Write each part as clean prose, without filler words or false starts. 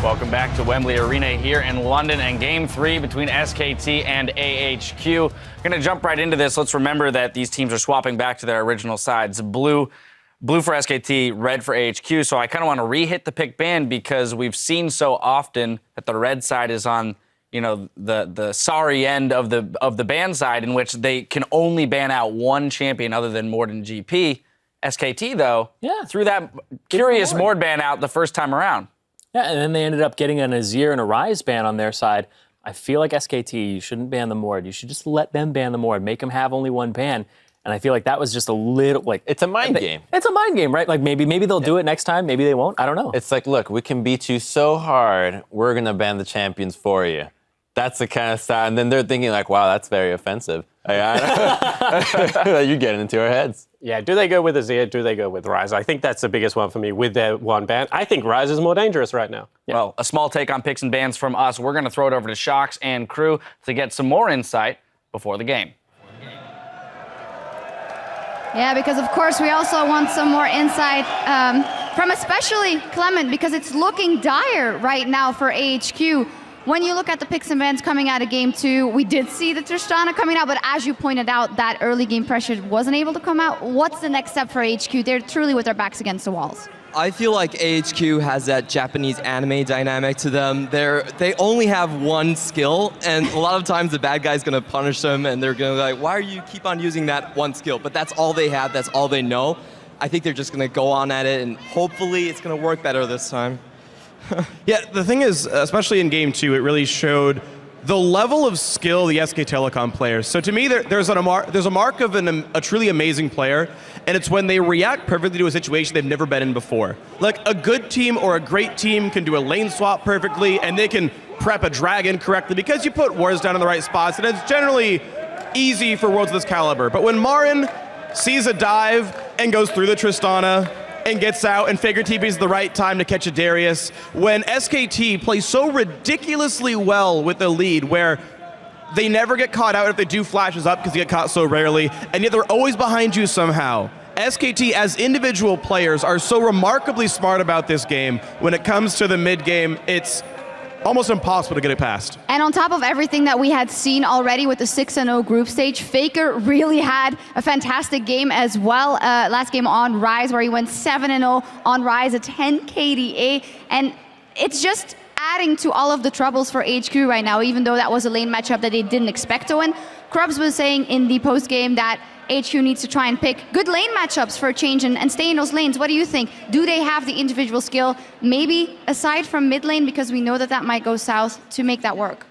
Welcome back to Wembley Arena here in London and Game 3 between SKT and AHQ. We're going to jump right into this. Let's remember that these teams are swapping back to their original sides. Blue for SKT, red for AHQ. So I kind of want to re-hit the pick ban because we've seen so often that the red side is on, you know, the sorry end of the ban side, in which they can only ban out one champion other than Mord and GP. SKT, though, threw that curious Mord ban out the first time around. Yeah, and then they ended up getting an Azir and a Ryze ban on their side. I feel like SKT, you shouldn't ban the Mord. You should just let them ban the Mord. Make them have only one ban. And I feel like that was just a little, like... It's a mind game. It's a mind game, right? Like, maybe they'll do it next time. Maybe they won't. I don't know. It's like, look, we can beat you so hard, we're going to ban the champions for you. That's the kind of style. And then they're thinking like, wow, that's very offensive. You're getting into our heads. Yeah, do they go with Azir? Do they go with Ryze? I think that's the biggest one for me with their one ban. I think Ryze is more dangerous right now. Yeah. Well, a small take on picks and bans from us. We're going to throw it over to Shocks and crew to get some more insight before the game. Yeah, because of course we also want some more insight from especially Clement, because it's looking dire right now for AHQ. When you look at the picks and bans coming out of Game 2, we did see the Tristana coming out, but as you pointed out, that early game pressure wasn't able to come out. What's the next step for AHQ? They're truly with their backs against the walls. I feel like AHQ has that Japanese anime dynamic to them. They only have one skill, and a lot of times the bad guy's gonna punish them, and they're gonna be like, why are you keep on using that one skill? But that's all they have, that's all they know. I think they're just gonna go on at it, and hopefully it's gonna work better this time. Yeah, the thing is, especially in Game 2, it really showed the level of skill the SK Telecom players. So to me, there's a mark of a truly amazing player, and it's when they react perfectly to a situation they've never been in before. Like, a good team or a great team can do a lane swap perfectly, and they can prep a dragon correctly because you put wards down in the right spots, and it's generally easy for worlds of this caliber. But when Marin sees a dive and goes through the Tristana, and gets out, and Faker TP's the right time to catch a Darius. When SKT plays so ridiculously well with the lead, where they never get caught out if they do flashes up because they get caught so rarely, and yet they're always behind you somehow. SKT as individual players are so remarkably smart about this game. When it comes to the mid game, it's almost impossible to get it past. And on top of everything that we had seen already with the 6-0 group stage, Faker really had a fantastic game as well. Last game on Ryze, where he went 7-0 on Ryze, a 10 KDA. And it's just adding to all of the troubles for HQ right now, even though that was a lane matchup that they didn't expect to win. Krubs was saying in the post-game that HQ needs to try and pick good lane matchups for a change and stay in those lanes. What do you think? Do they have the individual skill, maybe aside from mid lane, because we know that that might go south, to make that work?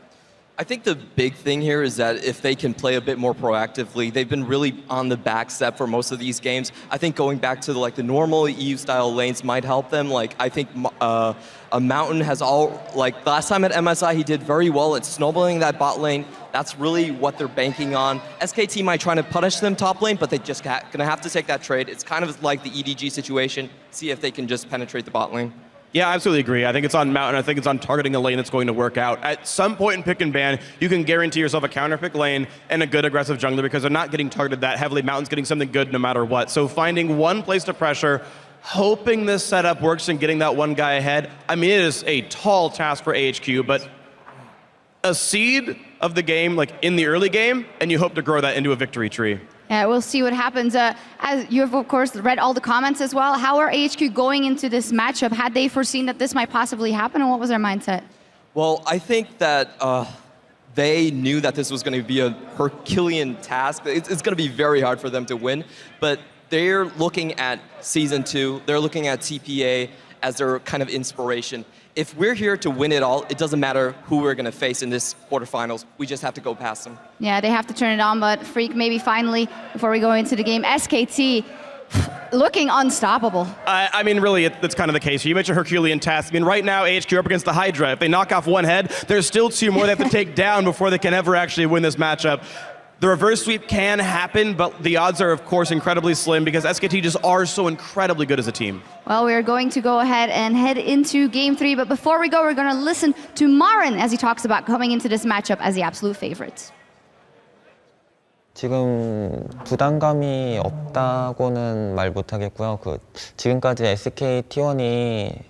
I think the big thing here is that if they can play a bit more proactively, they've been really on the back step for most of these games. I think going back to the normal EU-style lanes might help them. Like, I think a Mountain has last time at MSI, he did very well at snowballing that bot lane. That's really what they're banking on. SKT might try to punish them top lane, but they just gonna have to take that trade. It's kind of like the EDG situation, see if they can just penetrate the bot lane. Yeah, I absolutely agree. I think it's on Mountain. I think it's on targeting a lane that's going to work out. At some point in pick and ban, you can guarantee yourself a counter pick lane and a good aggressive jungler because they're not getting targeted that heavily. Mountain's getting something good no matter what. So finding one place to pressure, hoping this setup works and getting that one guy ahead. I mean, it is a tall task for AHQ, but a seed of the game, like in the early game, and you hope to grow that into a victory tree. Yeah, we'll see what happens. As you have, of course, read all the comments as well. How are AHQ going into this matchup? Had they foreseen that this might possibly happen, and what was their mindset? Well, I think that they knew that this was going to be a Herculean task. It's going to be very hard for them to win, but they're looking at Season 2, they're looking at TPA as their kind of inspiration. If we're here to win it all, it doesn't matter who we're going to face in this quarterfinals. We just have to go past them. Yeah, they have to turn it on, but Freak, maybe finally, before we go into the game, SKT looking unstoppable. I mean, really, it's kind of the case. You mentioned Herculean task. I mean, right now, AHQ are up against the Hydra. If they knock off one head, there's still two more they have to take down before they can ever actually win this matchup. The reverse sweep can happen, but the odds are, of course, incredibly slim because SKT just are so incredibly good as a team. Well, we are going to go ahead and head into Game 3, but before we go, we're going to listen to Marin as he talks about coming into this matchup as the absolute favorites. 지금 부담감이 없다고는 말 못하겠고요. 지금까지 SK T1이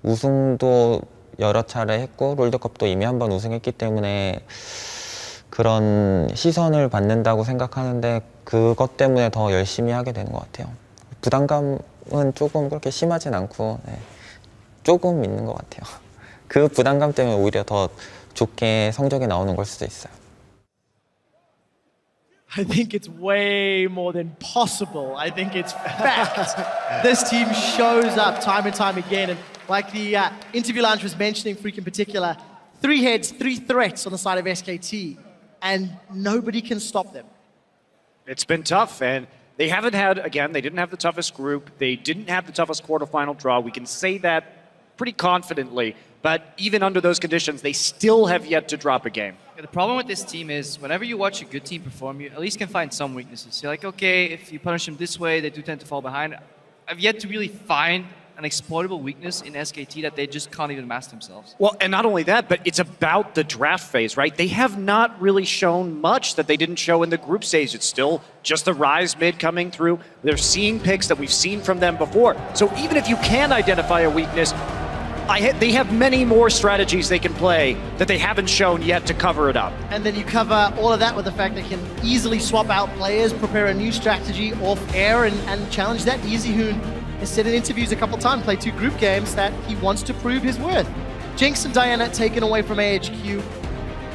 우승도 여러 차례 했고 롤드컵도 이미 한 번 우승했기 때문에 그런 시선을 받는다고 생각하는데 그것 때문에 더 열심히 하게 되는 것 같아요. 부담감은 조금 그렇게 심하진 않고 네, 조금 있는 것 같아요. 그 부담감 때문에 오히려 더 좋게 성적이 나오는 걸 수도 있어요. I think it's way more than possible. I think it's fact. This team shows up time and time again. And like the interview lounge was mentioning, Freak in particular, 3 heads, 3 threats on the side of SKT, and nobody can stop them. It's been tough, and they haven't had, again, they didn't have the toughest group. They didn't have the toughest quarterfinal draw. We can say that pretty confidently. But even under those conditions, they still have yet to drop a game. Yeah, the problem with this team is whenever you watch a good team perform, you at least can find some weaknesses. You're like, okay, if you punish them this way, they do tend to fall behind. I've yet to really find an exploitable weakness in SKT that they just can't even master themselves. Well, and not only that, but it's about the draft phase, right? They have not really shown much that they didn't show in the group stage. It's still just the Rise mid coming through. They're seeing picks that we've seen from them before. So even if you can identify a weakness, they have many more strategies they can play that they haven't shown yet to cover it up. And then you cover all of that with the fact they can easily swap out players, prepare a new strategy off air, and challenge that. Easyhoon has said in interviews a couple times, played 2 group games, that he wants to prove his worth. Jinx and Diana taken away from AHQ.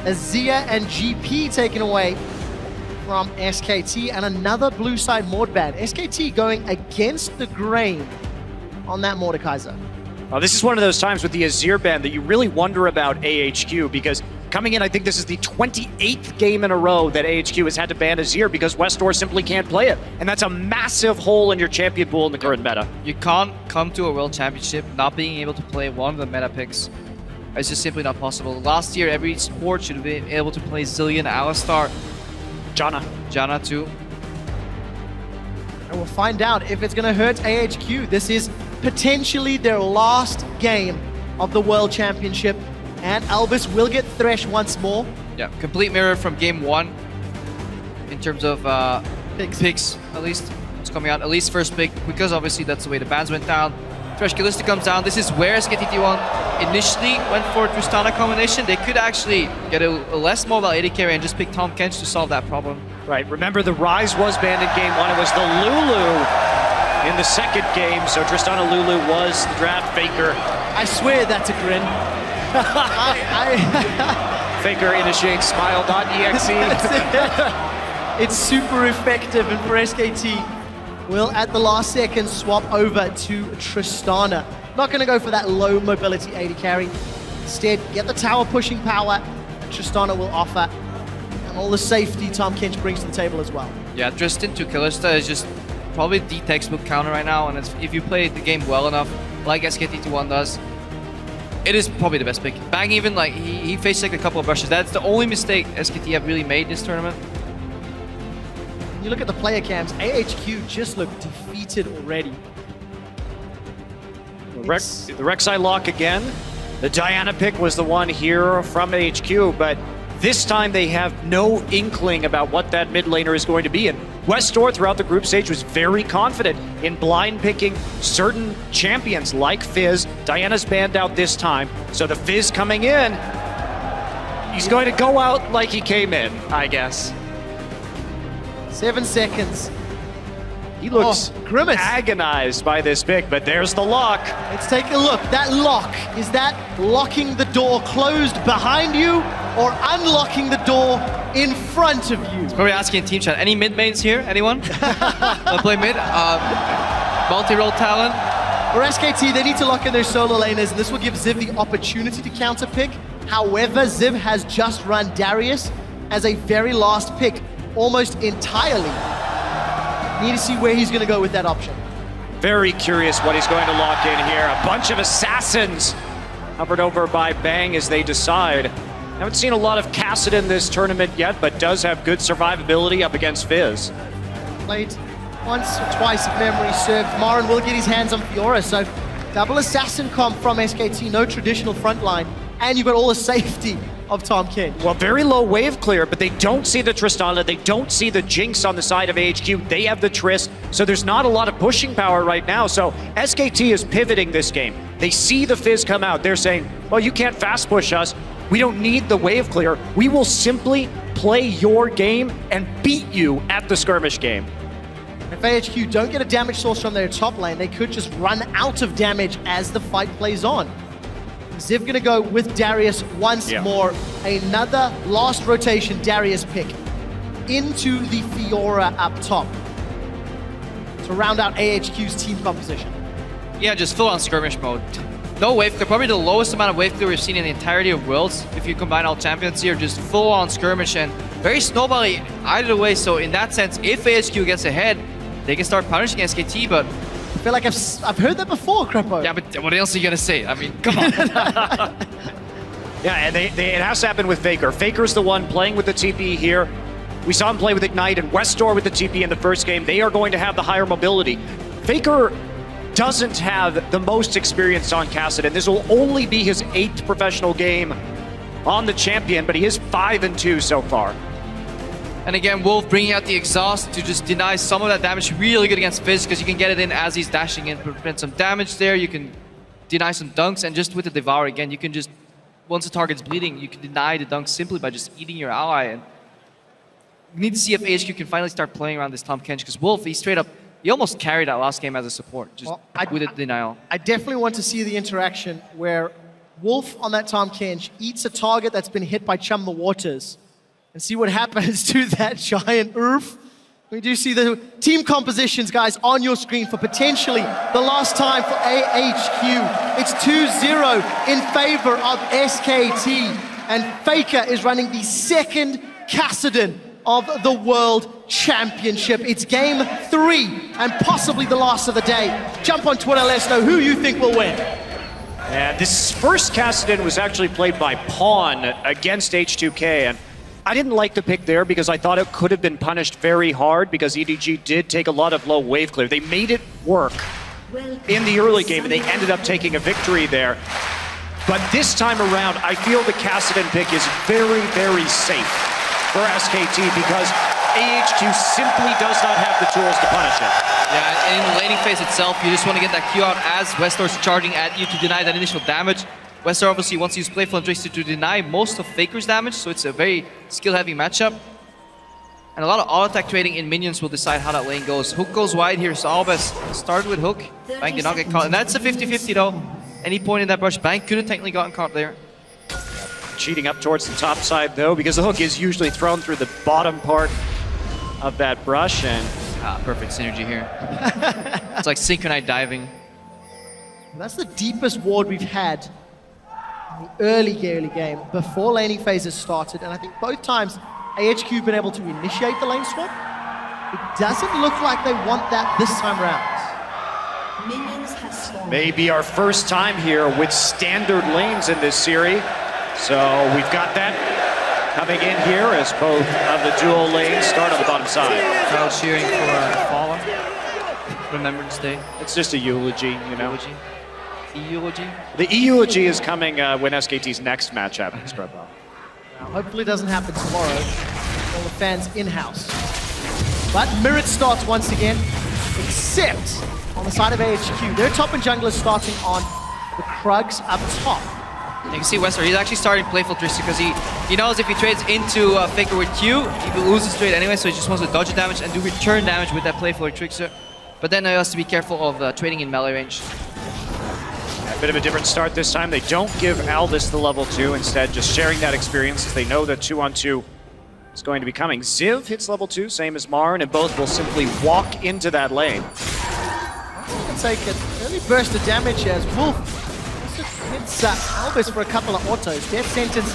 Azia and GP taken away from SKT, and another blue side Mordban. SKT going against the grain on that Mordekaiser. This is one of those times with the Azir ban that you really wonder about AHQ, because coming in, I think this is the 28th game in a row that AHQ has had to ban Azir because Westdoor simply can't play it. And that's a massive hole in your champion pool in the current meta. You can't come to a World Championship not being able to play one of the meta picks. It's just simply not possible. Last year, every sport should have been able to play Zillion, Alistar, Janna too. And we'll find out if it's going to hurt AHQ. This is potentially their last game of the World Championship, and Albus will get threshed once more. Yeah, complete mirror from game 1 in terms of picks, at least. It's coming out, at least first pick, because obviously that's the way the bans went down. Thresh Kalista comes down. This is where SKT1 initially went for a Tristana combination. They could actually get a less mobile AD carry and just pick Tahm Kench to solve that problem. Right, remember the Rise was banned in game 1. It was the Lulu in the second game, so Tristana Lulu was the draft faker. I swear that's a grin. Faker initiates smile.exe. It's super effective, and for SKT, will at the last second swap over to Tristana. Not going to go for that low mobility AD carry. Instead, get the tower pushing power that Tristana will offer, and all the safety Tahm Kench brings to the table as well. Yeah, Tristan to Kalista is just probably the textbook counter right now, and if you play the game well enough, like SKT1 does, it is probably the best pick. Bang even, like, he faced like a couple of rushes. That's the only mistake SKT have really made this tournament. You look at the player cams, AHQ just look defeated already. The Rek'Sai lock again. The Diana pick was the one here from AHQ, but this time they have no inkling about what that mid laner is going to be. And Westdoor throughout the group stage was very confident in blind picking certain champions like Fizz. Diana's banned out this time, so the Fizz coming in, he's going to go out like he came in, I guess. 7 seconds. He looks Grimace agonized by this pick, but there's the lock. Let's take a look. That lock, is that locking the door closed behind you or unlocking the door in front of you? Probably asking in team chat, any mid mains here? Anyone? Wanna play mid? Multi-role talent. For SKT, they need to lock in their solo laners, and this will give Ziv the opportunity to counter pick. However, Ziv has just run Darius as a very last pick, almost entirely. Need to see where he's going to go with that option. Very curious what he's going to lock in here. A bunch of assassins hovered over by Bang as they decide. Haven't seen a lot of Kassadin this tournament yet, but does have good survivability up against Fizz. Played once or twice if memory serves. Marin will get his hands on Fiora, so double assassin comp from SKT, no traditional frontline. and you've got all the safety of Tahm Kench. Well, very low wave clear, but they don't see the Tristana, they don't see the Jinx on the side of AHQ, they have the Trist, so there's not a lot of pushing power right now. So SKT is pivoting this game. They see the Fizz come out, they're saying, well, you can't fast push us, we don't need the wave clear, we will simply play your game and beat you at the skirmish game. If AHQ don't get a damage source from their top lane, they could just run out of damage as the fight plays on. Ziv gonna go with Darius once more. Another last rotation Darius pick into the Fiora up top to round out AHQ's team composition. Yeah, just full on skirmish mode. No wave clear, probably the lowest amount of wave clear we've seen in the entirety of Worlds. If you combine all champions here, just full on skirmish and very snowbally either way. So in that sense, if AHQ gets ahead, they can start punishing SKT, but I feel like I've heard that before, Crepo. yeah, but what else are you gonna say? I mean, come on. Yeah, and it has to happen with Faker. Faker's the one playing with the TP here. We saw him play with Ignite and Westdoor with the TP in the first game. They are going to have the higher mobility. Faker doesn't have the most experience on Kassadin. This will only be his 8th professional game on the champion, but he is 5-2 so far. And again, Wolf bringing out the exhaust to just deny some of that damage. Really good against Fizz because you can get it in as he's dashing in, prevent some damage there. You can deny some dunks, and just with the Devour again, you can just, once the target's bleeding, you can deny the dunks simply by just eating your ally. And we need to see if AHQ can finally start playing around this Tahm Kench, because Wolf, he almost carried that last game as a support, just with a denial. I definitely want to see the interaction where Wolf on that Tahm Kench eats a target that's been hit by Chum the Waters, and see what happens to that giant Urf. We do see the team compositions, guys, on your screen for potentially the last time for AHQ. It's 2-0 in favor of SKT, and Faker is running the second Kassadin of the World Championship. It's game 3 and possibly the last of the day. Jump on Twitter, let us know who you think will win. And this first Kassadin was actually played by Pawn against H2K, and I didn't like the pick there because I thought it could have been punished very hard because EDG did take a lot of low wave clear. They made it work in the early game and they ended up taking a victory there. But this time around, I feel the Kassadin pick is very, very safe for SKT because AHQ simply does not have the tools to punish it. Yeah, and in the laning phase itself, you just want to get that Q out as Westdoor's charging at you to deny that initial damage. Westdoor obviously wants to use Playful and Trickster to deny most of Faker's damage, so it's a very skill-heavy matchup. And a lot of auto-attack trading in minions will decide how that lane goes. Hook goes wide here, so Albus started with Hook. Bang did not get caught, and that's a 50-50 though. Any point in that brush, Bang could have technically gotten caught there. Cheating up towards the top side though, because the Hook is usually thrown through the bottom part of that brush, and perfect synergy here. It's like synchronized diving. That's the deepest ward we've had in the early game before laning phases started, and I think both times AHQ have been able to initiate the lane swap. It doesn't look like they want that this time around. maybe our first time here with standard lanes in this series. So we've got that coming in here as both of the dual lanes start on the bottom side. Crowd cheering for Fallen. Remembrance Day. It's just a eulogy, you know. Eulogy? The eulogy is coming when SKT's next match happens, Grubbo. Hopefully it doesn't happen tomorrow. All the fans in-house. But Mirror starts once again, except on the side of AHQ. Their top and junglers starting on the Krugs up top. You can see Westdoor, he's actually starting Playful Trickster because he knows if he trades into Faker with Q, he will lose his trade anyway, so he just wants to dodge the damage and do return damage with that Playful Trickster. But then he has to be careful of trading in melee range. A bit of a different start this time. They don't give Aldous the level 2, instead just sharing that experience as they know that 2-on-2 is going to be coming. Ziv hits level 2, same as Marn, and both will simply walk into that lane. Can take an early burst of damage as Wolf hits Albus for a couple of autos. Death Sentence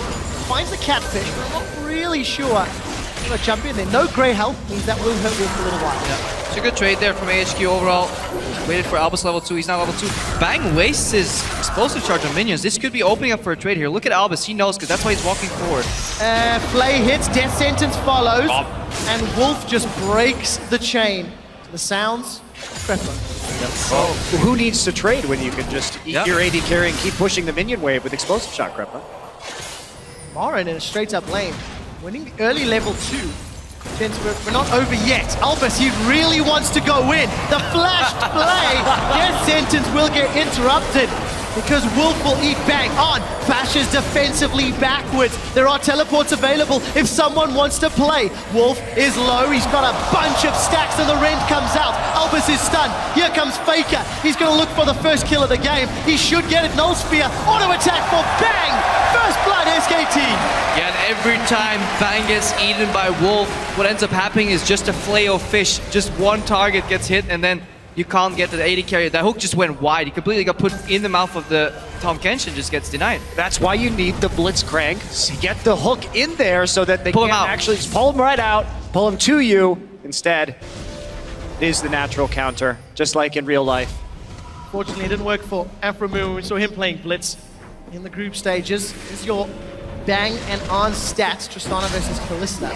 finds the catfish, but I'm not really sure. I'm gonna jump in there. No grey health means that will hurt Wolf for a little while. Yeah. It's a good trade there from AHQ overall. Waited for Albus level 2, he's now level 2. Bang wastes his explosive charge on minions. This could be opening up for a trade here. Look at Albus, he knows because that's why he's walking forward. Flay hits, Death Sentence follows, and Wolf just breaks the chain. The sounds, Prepper. Who needs to trade when you can just eat your AD carry and keep pushing the minion wave with explosive shot, Greppa? Morin in a straight up lane, winning the early level 2. Gents, we're not over yet. Albus, he really wants to go in. The flashed play, their sentence will get interrupted because Wolf will eat bang on. Bashes defensively backwards. There are teleports available if someone wants to play. Wolf is low, he's got a bunch of stacks and the rend comes out. Albus is stunned. Here comes Faker. He's gonna look for the first kill of the game. He should get it. Null Spear, auto attack for bang! First blood SKT! Yeah, and every time Bang gets eaten by Wolf, what ends up happening is just a flail of fish. Just one target gets hit and then you can't get to the AD carrier. That hook just went wide. He completely got put in the mouth of the Tahm Kench and just gets denied. That's why you need the Blitzcrank. So get the hook in there so that they Pull him can out. actually just pull him right out, pull him to you. Instead, it is the natural counter, just like in real life. Fortunately, it didn't work for Afromoon. We saw him playing Blitz in the group stages. This is your Bang and Arn stats, Tristana versus Kalista.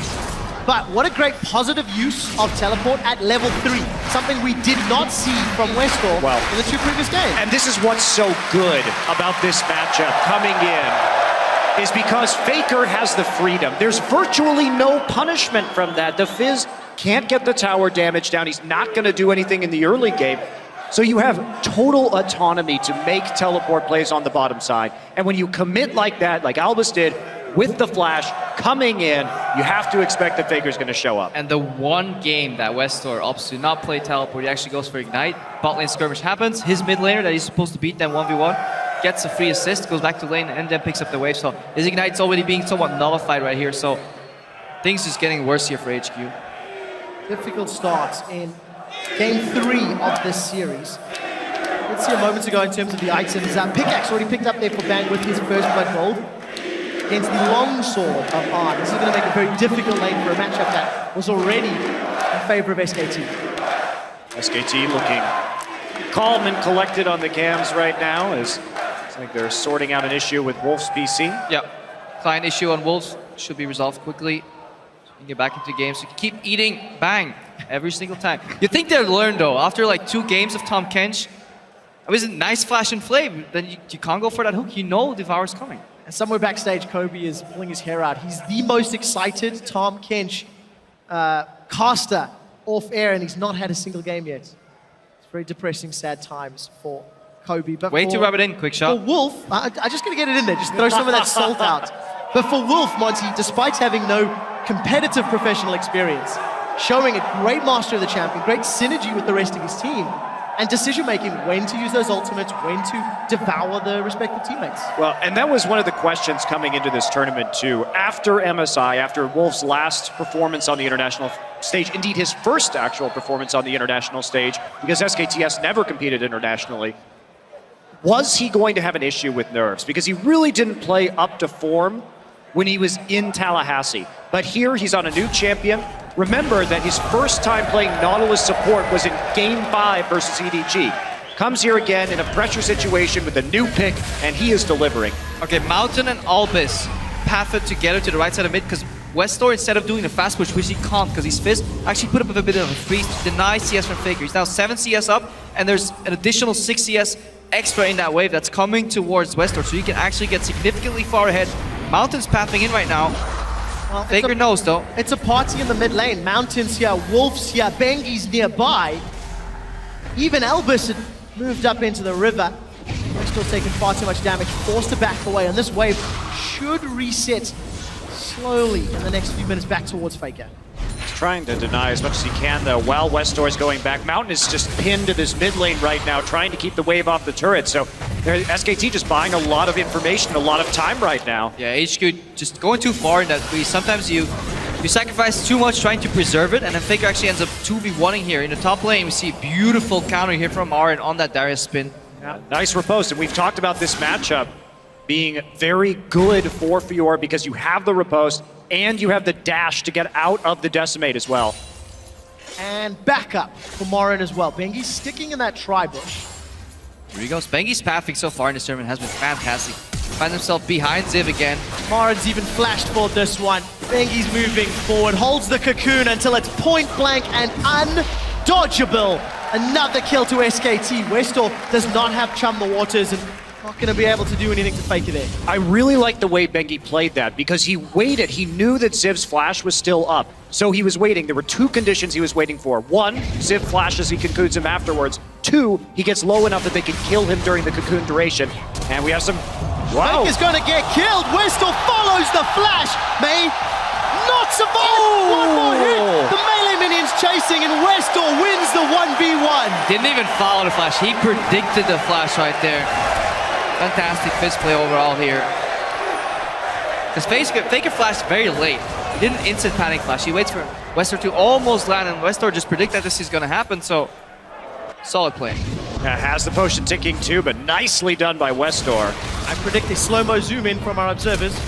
But what a great positive use of teleport at level 3. Something we did not see from Westall in the 2 previous games. And this is what's so good about this matchup coming in, is because Faker has the freedom. There's virtually no punishment from that. The Fizz can't get the tower damage down. He's not going to do anything in the early game. So you have total autonomy to make teleport plays on the bottom side. And when you commit like that, like Albus did, with the flash coming in, you have to expect that Faker's going to show up. And the one game that Westor opts to not play teleport, he actually goes for Ignite. Bot lane skirmish happens. His mid laner that he's supposed to beat them 1v1 gets a free assist, goes back to lane, and then picks up the wave. So his Ignite's already being somewhat nullified right here. So things just getting worse here for HQ. Difficult starts in game 3 of this series. Let's see a moment ago in terms of the items. Pickaxe already picked up there for Bang with his first blood gold against the longsword of Arn. This is going to make a very difficult lane for a matchup that was already in favor of SKT. SKT looking calm and collected on the cams right now, as it's like they're sorting out an issue with Wolf's PC. Yeah, client issue on Wolves should be resolved quickly. So you can get back into games. So you can keep eating Bang every single time. You think they'll learn though, after like 2 games of Tahm Kench, it was a nice flash and flame, then you can't go for that hook. You know Devour's coming. And somewhere backstage, Kobe is pulling his hair out. He's the most excited Tahm Kench caster off air, and he's not had a single game yet. It's very depressing, sad times for Kobe. But Way to rub it in, quick shot. For Wolf, I just gotta get it in there. Just throw some of that salt out. But for Wolf, Monty, despite having no competitive professional experience, showing a great master of the champion, great synergy with the rest of his team, and decision-making, when to use those ultimates, when to devour the respective teammates. Well, and that was one of the questions coming into this tournament too. After MSI, after Wolf's last performance on the international stage, indeed his first actual performance on the international stage, because SKTS never competed internationally, was he going to have an issue with nerves? Because he really didn't play up to form when he was in Tallahassee. But here he's on a new champion. Remember that his first time playing Nautilus support was in Game 5 versus EDG. Comes here again in a pressure situation with a new pick, and he is delivering. Okay, Mountain and Albus pathed together to the right side of mid, because Westor, instead of doing the fast push, which he can't because he's Fizz, actually put up a bit of a freeze to deny CS from Faker. He's now 7 CS up, and there's an additional 6 CS extra in that wave that's coming towards Westor, so you can actually get significantly far ahead. Mountain's pathing in right now. Well, Faker knows though. It's a party in the mid lane. Mountains here, Wolves here, Bengi's nearby. Even Albus had moved up into the river. They're still taking far too much damage, forced to back away, and this wave should reset slowly in the next few minutes back towards Faker. He's trying to deny as much as he can though, while Westor is going back. Mountain is just pinned to this mid lane right now, trying to keep the wave off the turret. So SKT just buying a lot of information, a lot of time right now. Yeah, HQ just going too far in that way. Sometimes you sacrifice too much trying to preserve it, and then Faker actually ends up 2v1ing here. In the top lane, we see a beautiful counter here from Aren on that Darius spin. Yeah, nice riposte, and we've talked about this matchup being very good for Fiora because you have the riposte and you have the dash to get out of the decimate as well. And backup for Morin as well. Bengi's sticking in that tri-bush. Here he goes. Bengi's pathing so far in this tournament has been fantastic. Finds himself behind Ziv again. Morin's even flashed for this one. Bengi's moving forward, holds the cocoon until it's point blank and undodgeable. Another kill to SKT. Westor does not have Chum the Waters, and Not going to be able to do anything to fake it there. I really like the way Bengi played that because he waited. He knew that Ziv's flash was still up. So he was waiting. There were two conditions he was waiting for. One, Ziv flashes, he cocoons him afterwards. Two, he gets low enough that they can kill him during the cocoon duration. And we have some... Wow. Fake is going to get killed. Westall follows the flash. May not survive. One more hit. The melee minions chasing and Westall wins the 1v1. Didn't even follow the flash. He predicted the flash right there. Fantastic fist play overall here. Because Faker flashed very late. He didn't instant panic flash. He waits for Westor to almost land, and Westor just predicted that this is going to happen, so solid play. Has the potion ticking too, but nicely done by Westor. I predict a slow-mo zoom in from our observers.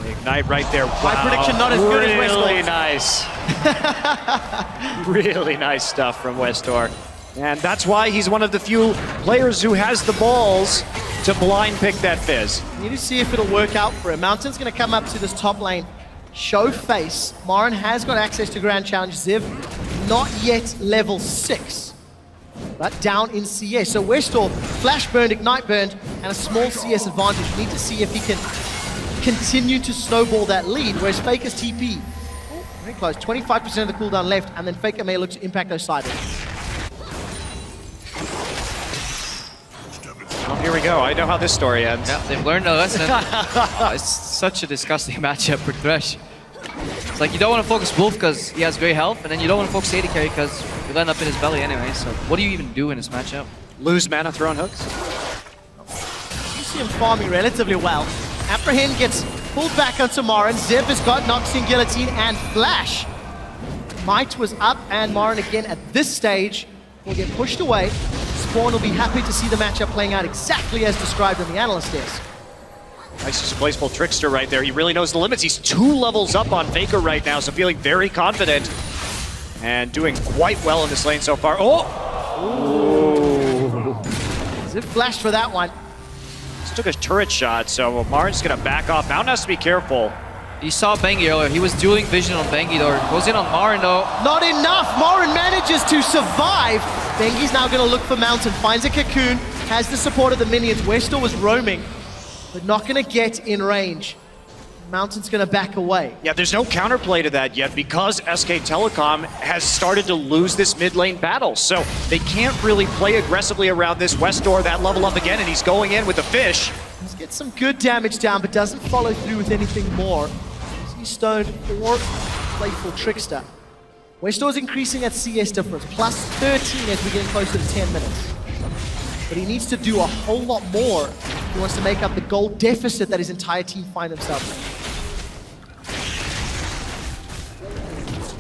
Ignite right there. Wow. My prediction not as good as Westor's. Really nice. Really nice stuff from Westor. And that's why he's one of the few players who has the balls to blind pick that Fizz. Need to see if it'll work out for him. Mountain's going to come up to this top lane, show face. Marin has got access to Grand Challenge. Ziv, not yet level 6, but down in CS. So Westor, flash burned, ignite burned, and a small CS advantage. Need to see if he can continue to snowball that lead, whereas Faker's TP, very close, 25% of the cooldown left, and then Faker may look to impact those sidelines. Oh, here we go. I know how this story ends. Yeah, they've learned a lesson. It's such a disgusting matchup for Thresh. It's like you don't want to focus Wolf because he has great health, and then you don't want to focus AD carry because you'll end up in his belly anyway. So what do you even do in this matchup? Lose mana throwing hooks. You see him farming relatively well. Apprehend gets pulled back onto Marin. Ziv has got Noxian Guillotine and Flash. Might was up, and Marin again at this stage will get pushed away. Spawn will be happy to see the matchup playing out exactly as described on the analyst desk. Nice displaceful trickster right there. He really knows the limits. He's 2 levels up on Faker right now, so feeling very confident and doing quite well in this lane so far. Oh! Ooh. Ziv flashed for that one. Just took a turret shot, so Marin's gonna back off. Mountain has to be careful. You saw Bengi earlier. He was dueling vision on Bengi though. Goes in on Marin though. Not enough. Marin manages to survive. Bengi's now going to look for Mountain. Finds a cocoon. Has the support of the minions. Westor was roaming, but not going to get in range. Mountain's going to back away. Yeah, there's no counterplay to that yet because SK Telecom has started to lose this mid lane battle. So they can't really play aggressively around this Westor. That level up again, and he's going in with the fish. Let's get some good damage down, but doesn't follow through with anything more. He's stoned or playful trickster. Westor's increasing that CS difference, plus 13 as we get closer to 10 minutes. But he needs to do a whole lot more if he wants to make up the goal deficit that his entire team find themselves in.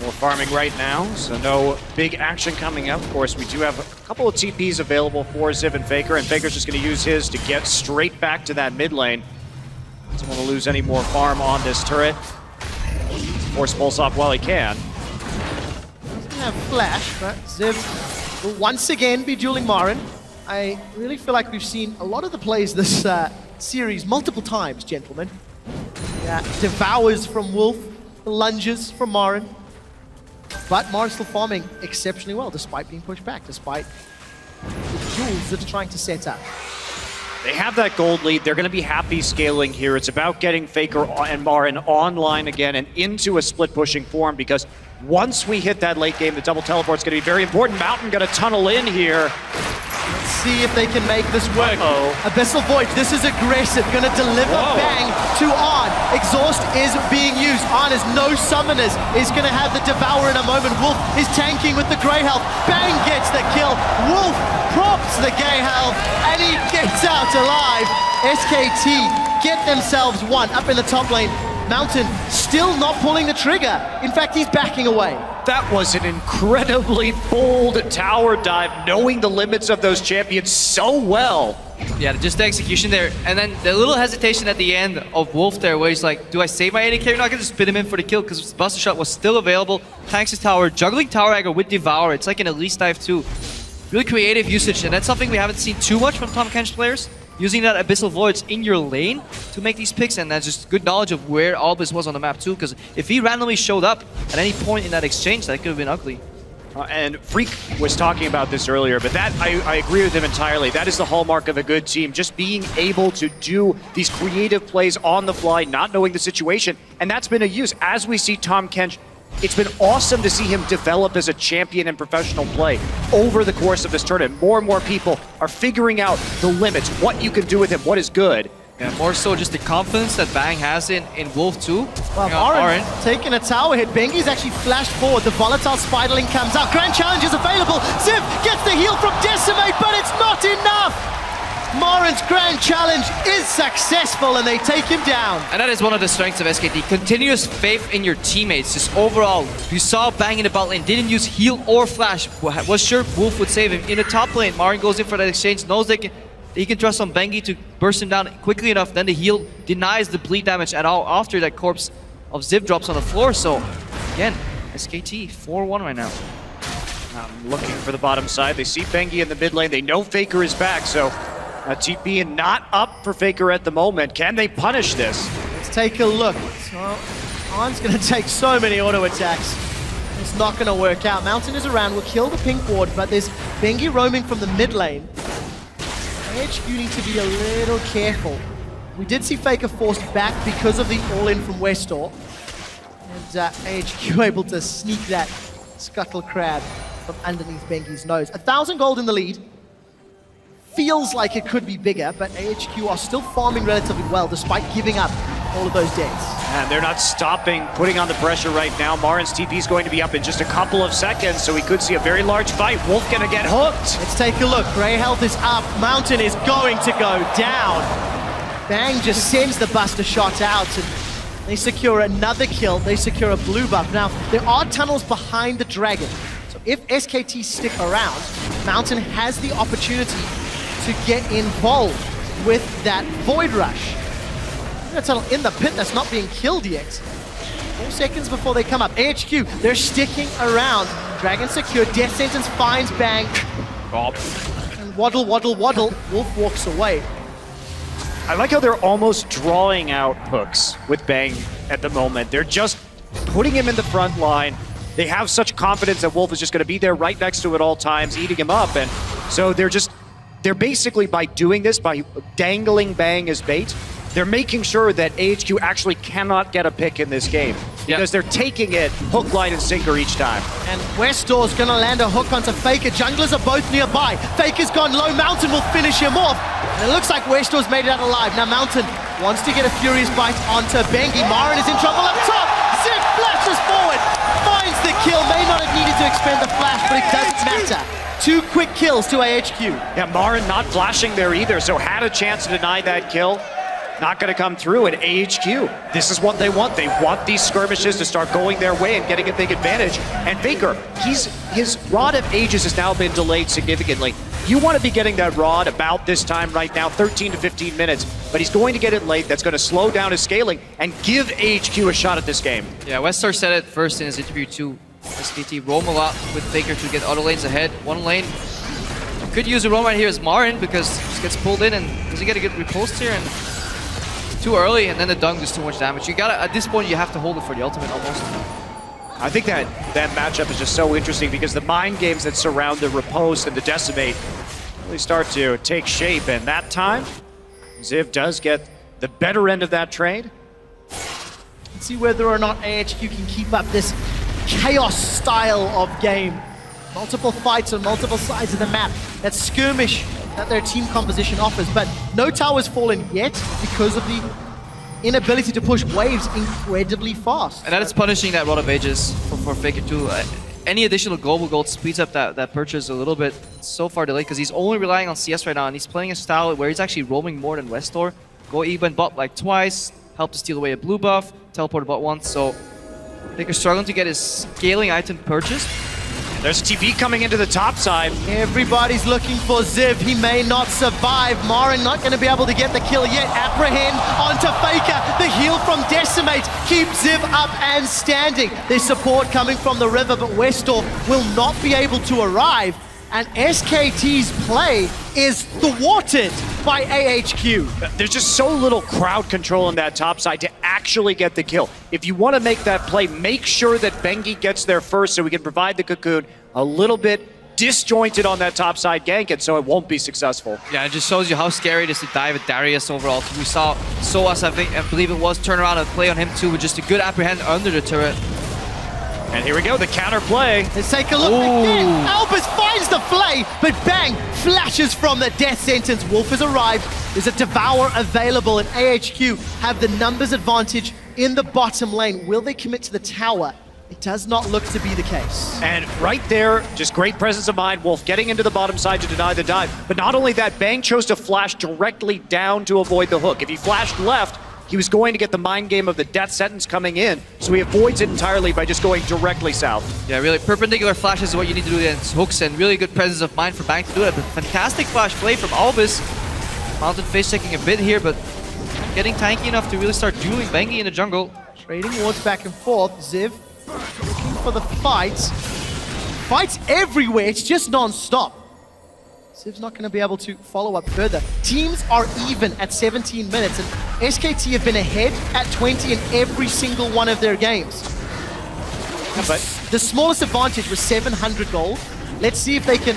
More farming right now, so no big action coming up. Of course, we do have a couple of TPs available for Ziv and Faker's just going to use his to get straight back to that mid lane. Doesn't want to lose any more farm on this turret. Force pulse off while he can. Doesn't have flash, but Ziv will once again be dueling Marin. I really feel like we've seen a lot of the plays this series multiple times, gentlemen. Yeah, devours from Wolf, the lunges from Marin. But Marin's still farming exceptionally well, despite being pushed back, despite the duels that are trying to set up. They have that gold lead. They're going to be happy scaling here. It's about getting Faker and Marin online again and into a split pushing form because once we hit that late game, the double teleport's going to be very important. Mountain going to tunnel in here. Let's see if they can make this work. Abyssal Void, this is aggressive. Going to deliver bang to On. Exhaust is being used. On is no summoners. Is going to have the Devour in a moment. Wolf is tanking with the Grey Health. Bang gets the kill. Wolf props the Gay Health and he gets out alive. SKT get themselves one up in the top lane. Mountain still not pulling the trigger. In fact, he's backing away. That was an incredibly bold tower dive, knowing the limits of those champions so well. Yeah, just the execution there. And then the little hesitation at the end of Wolf there, where he's like, do I save my AD carry? No, I can just spit him in for the kill because Buster Shot was still available. Tanks his tower, juggling tower aggro with Devour. It's like an Elise dive too. Really creative usage, and that's something we haven't seen too much from Tom Kench players. Using that Abyssal Voids in your lane to make these picks, and that's just good knowledge of where Albus was on the map too, because if he randomly showed up at any point in that exchange, that could have been ugly. And Freak was talking about this earlier, but that I agree with him entirely. That is the hallmark of a good team, just being able to do these creative plays on the fly, not knowing the situation, and that's been a use. As we see Tom Kench, it's been awesome to see him develop as a champion in professional play over the course of this tournament. More and more people are figuring out the limits, what you can do with him, what is good. Yeah, more so just the confidence that Bang has in Wolf too. Well, Oren taking a tower hit. Bengi's actually flashed forward. The volatile Spiderling comes out. Grand Challenge is available. Ziv gets the heal from Decimate, but it's not enough. Morin's Grand Challenge is successful and they take him down. And that is one of the strengths of SKT. Continuous faith in your teammates. Just overall, you saw Bang in the bot lane, didn't use heal or flash. Was sure Wolf would save him. In the top lane, Marin goes in for that exchange, knows he can trust on Bengi to burst him down quickly enough. Then the heal denies the bleed damage at all after that corpse of Ziv drops on the floor. So, again, SKT 4-1 right now. Looking for the bottom side. They see Bengi in the mid lane. They know Faker is back, so TP not up for Faker at the moment. Can they punish this? Let's take a look. So, Arn's going to take so many auto attacks. It's not going to work out. Mountain is around, will kill the pink ward, but there's Bengi roaming from the mid lane. AHQ need to be a little careful. We did see Faker forced back because of the all-in from Westor. And AHQ able to sneak that Scuttle Crab from underneath Bengi's nose. 1,000 gold in the lead. Feels like it could be bigger, but AHQ are still farming relatively well despite giving up all of those deaths. And they're not stopping, putting on the pressure right now. Marin's TP is going to be up in just a couple of seconds, so we could see a very large fight. Wolf gonna get hooked. Let's take a look. Grey health is up. Mountain is going to go down. Bang just sends the Buster shot out, and they secure another kill. They secure a blue buff. Now, there are tunnels behind the dragon. So if SKT stick around, Mountain has the opportunity to get involved with that Void Rush. A tunnel in the pit that's not being killed yet. 4 seconds before they come up. AHQ, they're sticking around. Dragon secure. Death sentence finds Bang. And waddle, waddle, waddle. Wolf walks away. I like how they're almost drawing out hooks with Bang at the moment. They're just putting him in the front line. They have such confidence that Wolf is just going to be there right next to him at all times, eating him up. And so they're basically, by doing this, by dangling Bang as bait, they're making sure that AHQ actually cannot get a pick in this game because they're taking it hook, line, and sinker each time. And Westor's gonna land a hook onto Faker. Junglers are both nearby. Faker's gone low. Mountain will finish him off. And it looks like Westor's made it out alive. Now Mountain wants to get a furious bite onto Bengi. Marin is in trouble up top. Ziv flashes forward, finds the kill. May not have needed to expend the flash, but it doesn't matter. 2 quick kills to AHQ. Yeah, Marin not flashing there either, so had a chance to deny that kill. Not going to come through at AHQ. This is what they want. They want these skirmishes to start going their way and getting a big advantage. And Faker, his Rod of Ages has now been delayed significantly. You want to be getting that Rod about this time right now, 13 to 15 minutes, but he's going to get it late. That's going to slow down his scaling and give AHQ a shot at this game. Yeah, Westar said it first in his interview too. SKT roam a lot with Faker to get auto lanes ahead. One lane could use a roam right here as Marin because he just gets pulled in and does he get a good riposte here? And too early, and then the dunk does too much damage. You gotta, at this point, you have to hold it for the ultimate almost. I think that matchup is just so interesting because the mind games that surround the riposte and the decimate really start to take shape, and that time, Ziv does get the better end of that trade. Let's see whether or not AHQ can keep up this chaos style of game. Multiple fights on multiple sides of the map. That skirmish that their team composition offers, but no tower's fallen yet because of the inability to push waves incredibly fast. And that is punishing that Rod of Ages for Faker too. Any additional global gold speeds up that purchase a little bit. It's so far delayed because he's only relying on CS right now, and he's playing a style where he's actually roaming more than Westor. Go even bot like twice, help to steal away a blue buff, teleport bot once, so Faker's struggling to get his scaling item purchased. There's TP coming into the top side. Everybody's looking for Ziv. He may not survive. Marin not going to be able to get the kill yet. Apprehend onto Faker. The heal from Decimate keeps Ziv up and standing. There's support coming from the river, but Westor will not be able to arrive. And SKT's play is thwarted by AHQ. There's just so little crowd control on that top side to actually get the kill. If you want to make that play, make sure that Bengi gets there first so we can provide the cocoon. a little bit disjointed on that top side gank, and so it won't be successful. Yeah, it just shows you how scary it is to die with Darius overall. We saw Soas, I believe it was, turn around and play on him too with just a good apprehend under the turret. And here we go, the counter play. Let's take a look again. Albus finds the flay, but bang, flashes from the death sentence. Wolf has arrived. There's a Devour available, and AHQ have the numbers advantage in the bottom lane. Will they commit to the tower? It does not look to be the case. And right there, just great presence of mind. Wolf getting into the bottom side to deny the dive. But not only that, Bang chose to flash directly down to avoid the hook. If he flashed left, he was going to get the mind game of the death sentence coming in. So he avoids it entirely by just going directly south. Yeah, really, perpendicular flashes is what you need to do against hooks, and really good presence of mind for Bang to do it. But fantastic flash play from Albus. Mountain face checking a bit here, but getting tanky enough to really start dueling Bengi in the jungle. Trading wards back and forth. Ziv looking for the fights. Fights everywhere, it's just non-stop. Ziv's not going to be able to follow up further. Teams are even at 17 minutes, and SKT have been ahead at 20 in every single one of their games. But the smallest advantage was 700 gold. Let's see if they can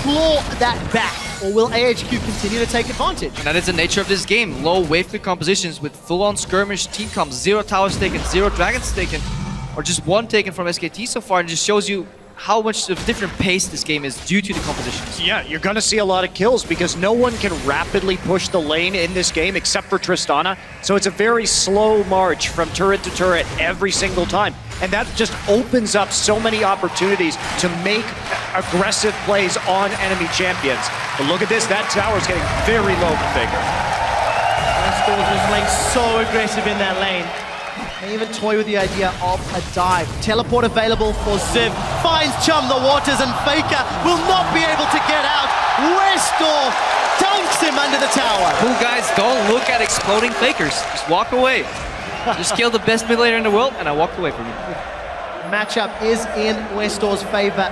claw that back, or will AHQ continue to take advantage? And that is the nature of this game. Low wave clear compositions with full-on skirmish team comps, 0 towers taken, 0 dragons taken, or just 1 taken from SKT so far, and it just shows you how much of a different pace this game is due to the compositions. Yeah, you're going to see a lot of kills because no one can rapidly push the lane in this game except for Tristana. So it's a very slow march from turret to turret every single time. And that just opens up so many opportunities to make aggressive plays on enemy champions. But look at this, that tower's getting very low for Faker. Westdoors was playing so aggressive in that lane. They even toy with the idea of a dive. Teleport available for Ziv. Finds Chum the Waters, and Faker will not be able to get out. Westdoor dunks him under the tower. Cool guys, don't look at exploding Fakers. Just walk away. Just kill the best mid laner in the world, and I walked away from you. Matchup is in Westdoor's favor.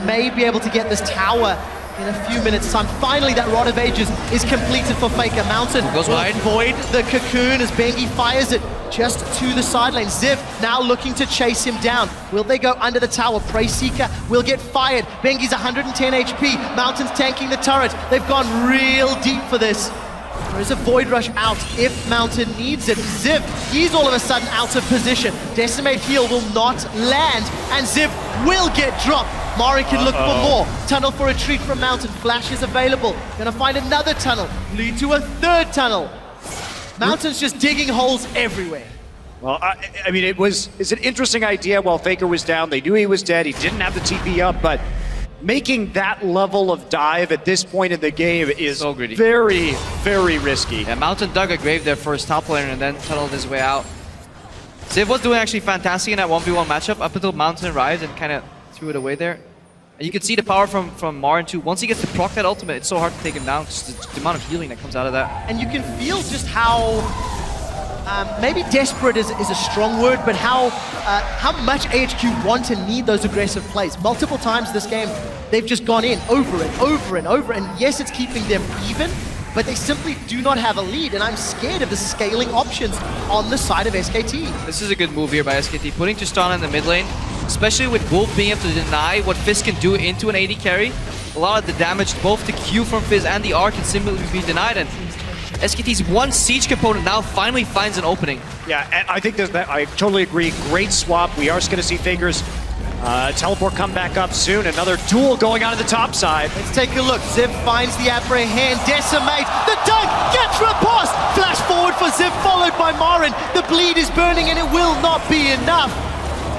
May be able to get this tower in a few minutes' time. Finally, that Rod of Ages is completed for Faker. Mountain goes will wide. avoid the cocoon as Bengi fires it just to the side lane. Ziv now looking to chase him down. Will they go under the tower? Prey Seeker will get fired. Bengi's 110 HP. Mountain's tanking the turret. They've gone real deep for this. There is a Void Rush out if Mountain needs it. Ziv, he's all of a sudden out of position. Decimate heal will not land, and Ziv will get dropped. Mari can look for more. Tunnel for retreat from Mountain. Flash is available. Gonna find another tunnel. Lead to a third tunnel. Mountain's just digging holes everywhere. Well, I mean, it's an interesting idea. While Faker was down, they knew he was dead. He didn't have the TP up, but making that level of dive at this point in the game is so greedy. Very, very risky. Yeah, Mountain dug a grave there for his top laner and then tunneled his way out. Ziv was doing actually fantastic in that 1v1 matchup up until Mountain arrived and kind of threw it away there. And you can see the power from Marin too. Once he gets to proc that ultimate, it's so hard to take him down. Just the amount of healing that comes out of that. And you can feel just how, maybe desperate is a strong word, but how much AHQ want and need those aggressive plays. Multiple times this game, they've just gone in over and over and over. And yes, it's keeping them even, but they simply do not have a lead. And I'm scared of the scaling options on the side of SKT. This is a good move here by SKT, putting Tristana in the mid lane, especially with Wolf being able to deny what Fizz can do into an AD carry. A lot of the damage, both the Q from Fizz and the R, can simply be denied, and SKT's one siege component now finally finds an opening. Yeah, and I think that I totally agree. Great swap. We are going to see Faker's teleport come back up soon. Another duel going on at the top side. Let's take a look. Ziv finds the apprehend. Decimate. The dunk gets repulsed. Flash forward for Ziv, followed by Marin. The bleed is burning, and it will not be enough.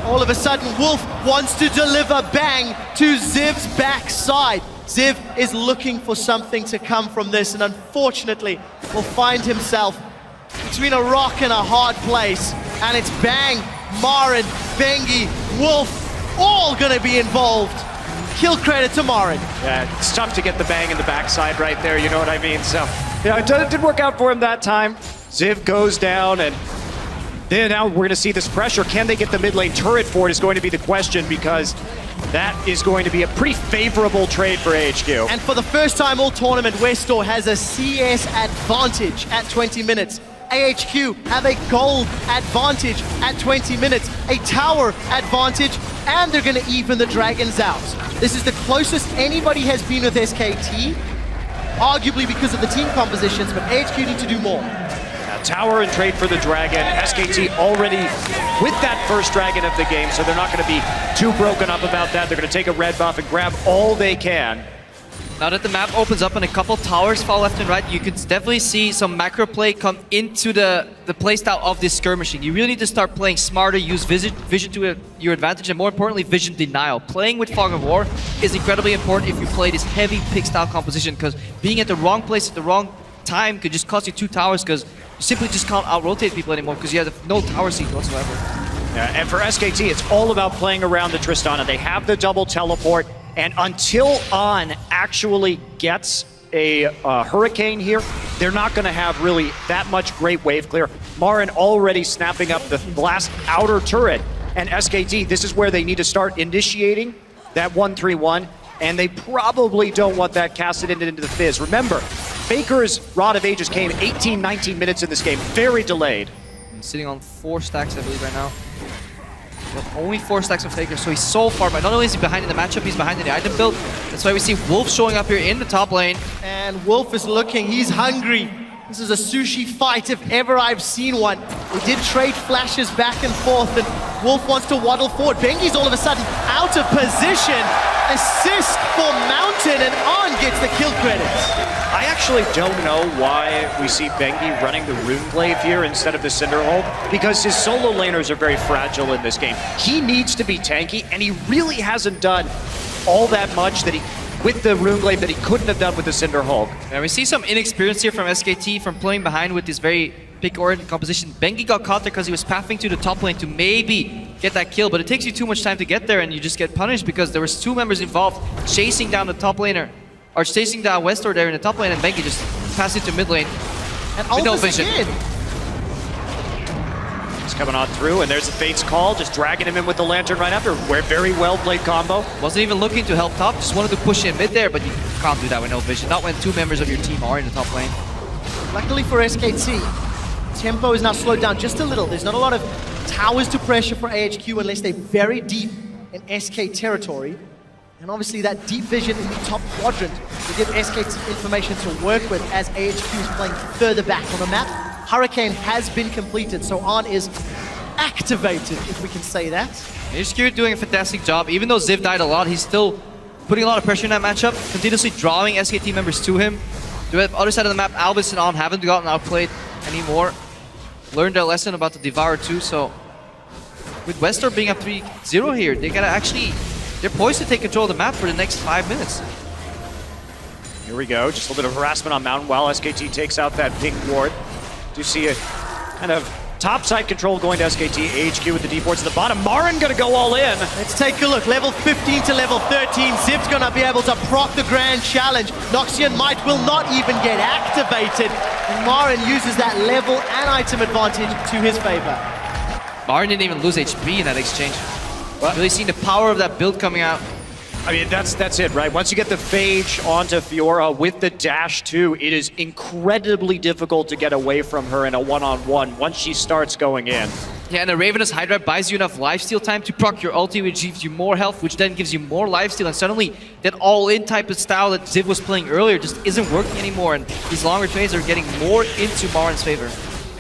All of a sudden, Wolf wants to deliver bang to Ziv's backside. Ziv is looking for something to come from this, and unfortunately will find himself between a rock and a hard place. And it's Bang, Marin, Bengi, Wolf, all gonna be involved. Kill credit to Marin. Yeah, it's tough to get the bang in the backside right there, you know what I mean? So, yeah, it didn't work out for him that time. Ziv goes down, and then now we're gonna see this pressure. Can they get the mid lane turret for it is going to be the question, because that is going to be a pretty favorable trade for AHQ. And for the first time all tournament, Westdoor has a CS advantage at 20 minutes. AHQ have a gold advantage at 20 minutes, a tower advantage and they're going to even the Dragons out. This is the closest anybody has been with SKT, arguably because of the team compositions, but AHQ need to do more. Now, tower and trade for the Dragon. SKT already with that first Dragon of the game, so they're not going to be too broken up about that. They're going to take a red buff and grab all they can. Now that the map opens up and a couple towers fall left and right, you can definitely see some macro play come into the playstyle of this skirmishing. You really need to start playing smarter, use vision to your advantage, and more importantly, vision denial. Playing with Fog of War is incredibly important if you play this heavy pick style composition, because being at the wrong place at the wrong time could just cost you 2 towers, because you simply just can't out-rotate people anymore because you have no tower seat whatsoever. Yeah, and for SKT, it's all about playing around the Tristana. They have the double teleport, and until On actually gets a Hurricane here, they're not going to have really that much great wave clear. Marin already snapping up the last outer turret, and SKT, this is where they need to start initiating that 1-3-1, and they probably don't want that casted into the Fizz. Remember, Faker's Rod of Ages came 18, 19 minutes in this game, very delayed. He's sitting on 4 stacks, I believe, right now. But only 4 stacks of Faker, so he's so far. But not only is he behind in the matchup, he's behind in the item build. That's why we see Wolf showing up here in the top lane. And Wolf is looking, he's hungry. This is a sushi fight if ever I've seen one. We did trade flashes back and forth, and Wolf wants to waddle forward. Bengi's all of a sudden out of position. Assist for Mountain, and On gets the kill credits. I actually don't know why we see Bengi running the Runeglaive here instead of the Cinderhold, because his solo laners are very fragile in this game. He needs to be tanky, and he really hasn't done all that much that he with the Runeglaive that he couldn't have done with the Cinderhulk. And we see some inexperience here from SKT from playing behind with this very pick-oriented composition. Bengi got caught there because he was pathing to the top lane to maybe get that kill, but it takes you too much time to get there, and you just get punished because there was 2 members involved chasing down the top laner, or chasing down Westor there in the top lane, and Bengi just passed it to mid lane. And with no vision. He's coming on through, and there's the Fate's Call, just dragging him in with the Lantern right after. Very well played combo. Wasn't even looking to help top, just wanted to push in mid there, but you can't do that with no vision. Not when 2 members of your team are in the top lane. Luckily for SKT, tempo is now slowed down just a little. There's not a lot of towers to pressure for AHQ unless they're very deep in SK territory. And obviously that deep vision in the top quadrant will give SKT information to work with as AHQ is playing further back on the map. Hurricane has been completed, so On is activated, if we can say that. AHQ doing a fantastic job. Even though Ziv died a lot, he's still putting a lot of pressure in that matchup, continuously drawing SKT members to him. The other side of the map, Albus and On haven't gotten outplayed anymore. Learned their lesson about the Devourer too, so with Westor being up 3-0 here, they gotta actually, they're poised to take control of the map for the next 5 minutes. Here we go, just a little bit of harassment on Mountain while SKT takes out that pink ward. Do see a kind of topside control going to SKT, AHQ with the deep wards at the bottom. Marin gonna go all in. Let's take a look. Level 15 to level 13. Ziv's gonna be able to proc the grand challenge. Noxian Might will not even get activated. And Marin uses that level and item advantage to his favor. Marin didn't even lose HP in that exchange. Really seeing the power of that build coming out. I mean, that's it, right? Once you get the Phage onto Fiora with the dash too, it is incredibly difficult to get away from her in a one-on-one once she starts going in. Yeah, and the Ravenous Hydra buys you enough lifesteal time to proc your ulti, which gives you more health, which then gives you more lifesteal, and suddenly that all-in type of style that Ziv was playing earlier just isn't working anymore, and these longer trades are getting more into Marin's favor.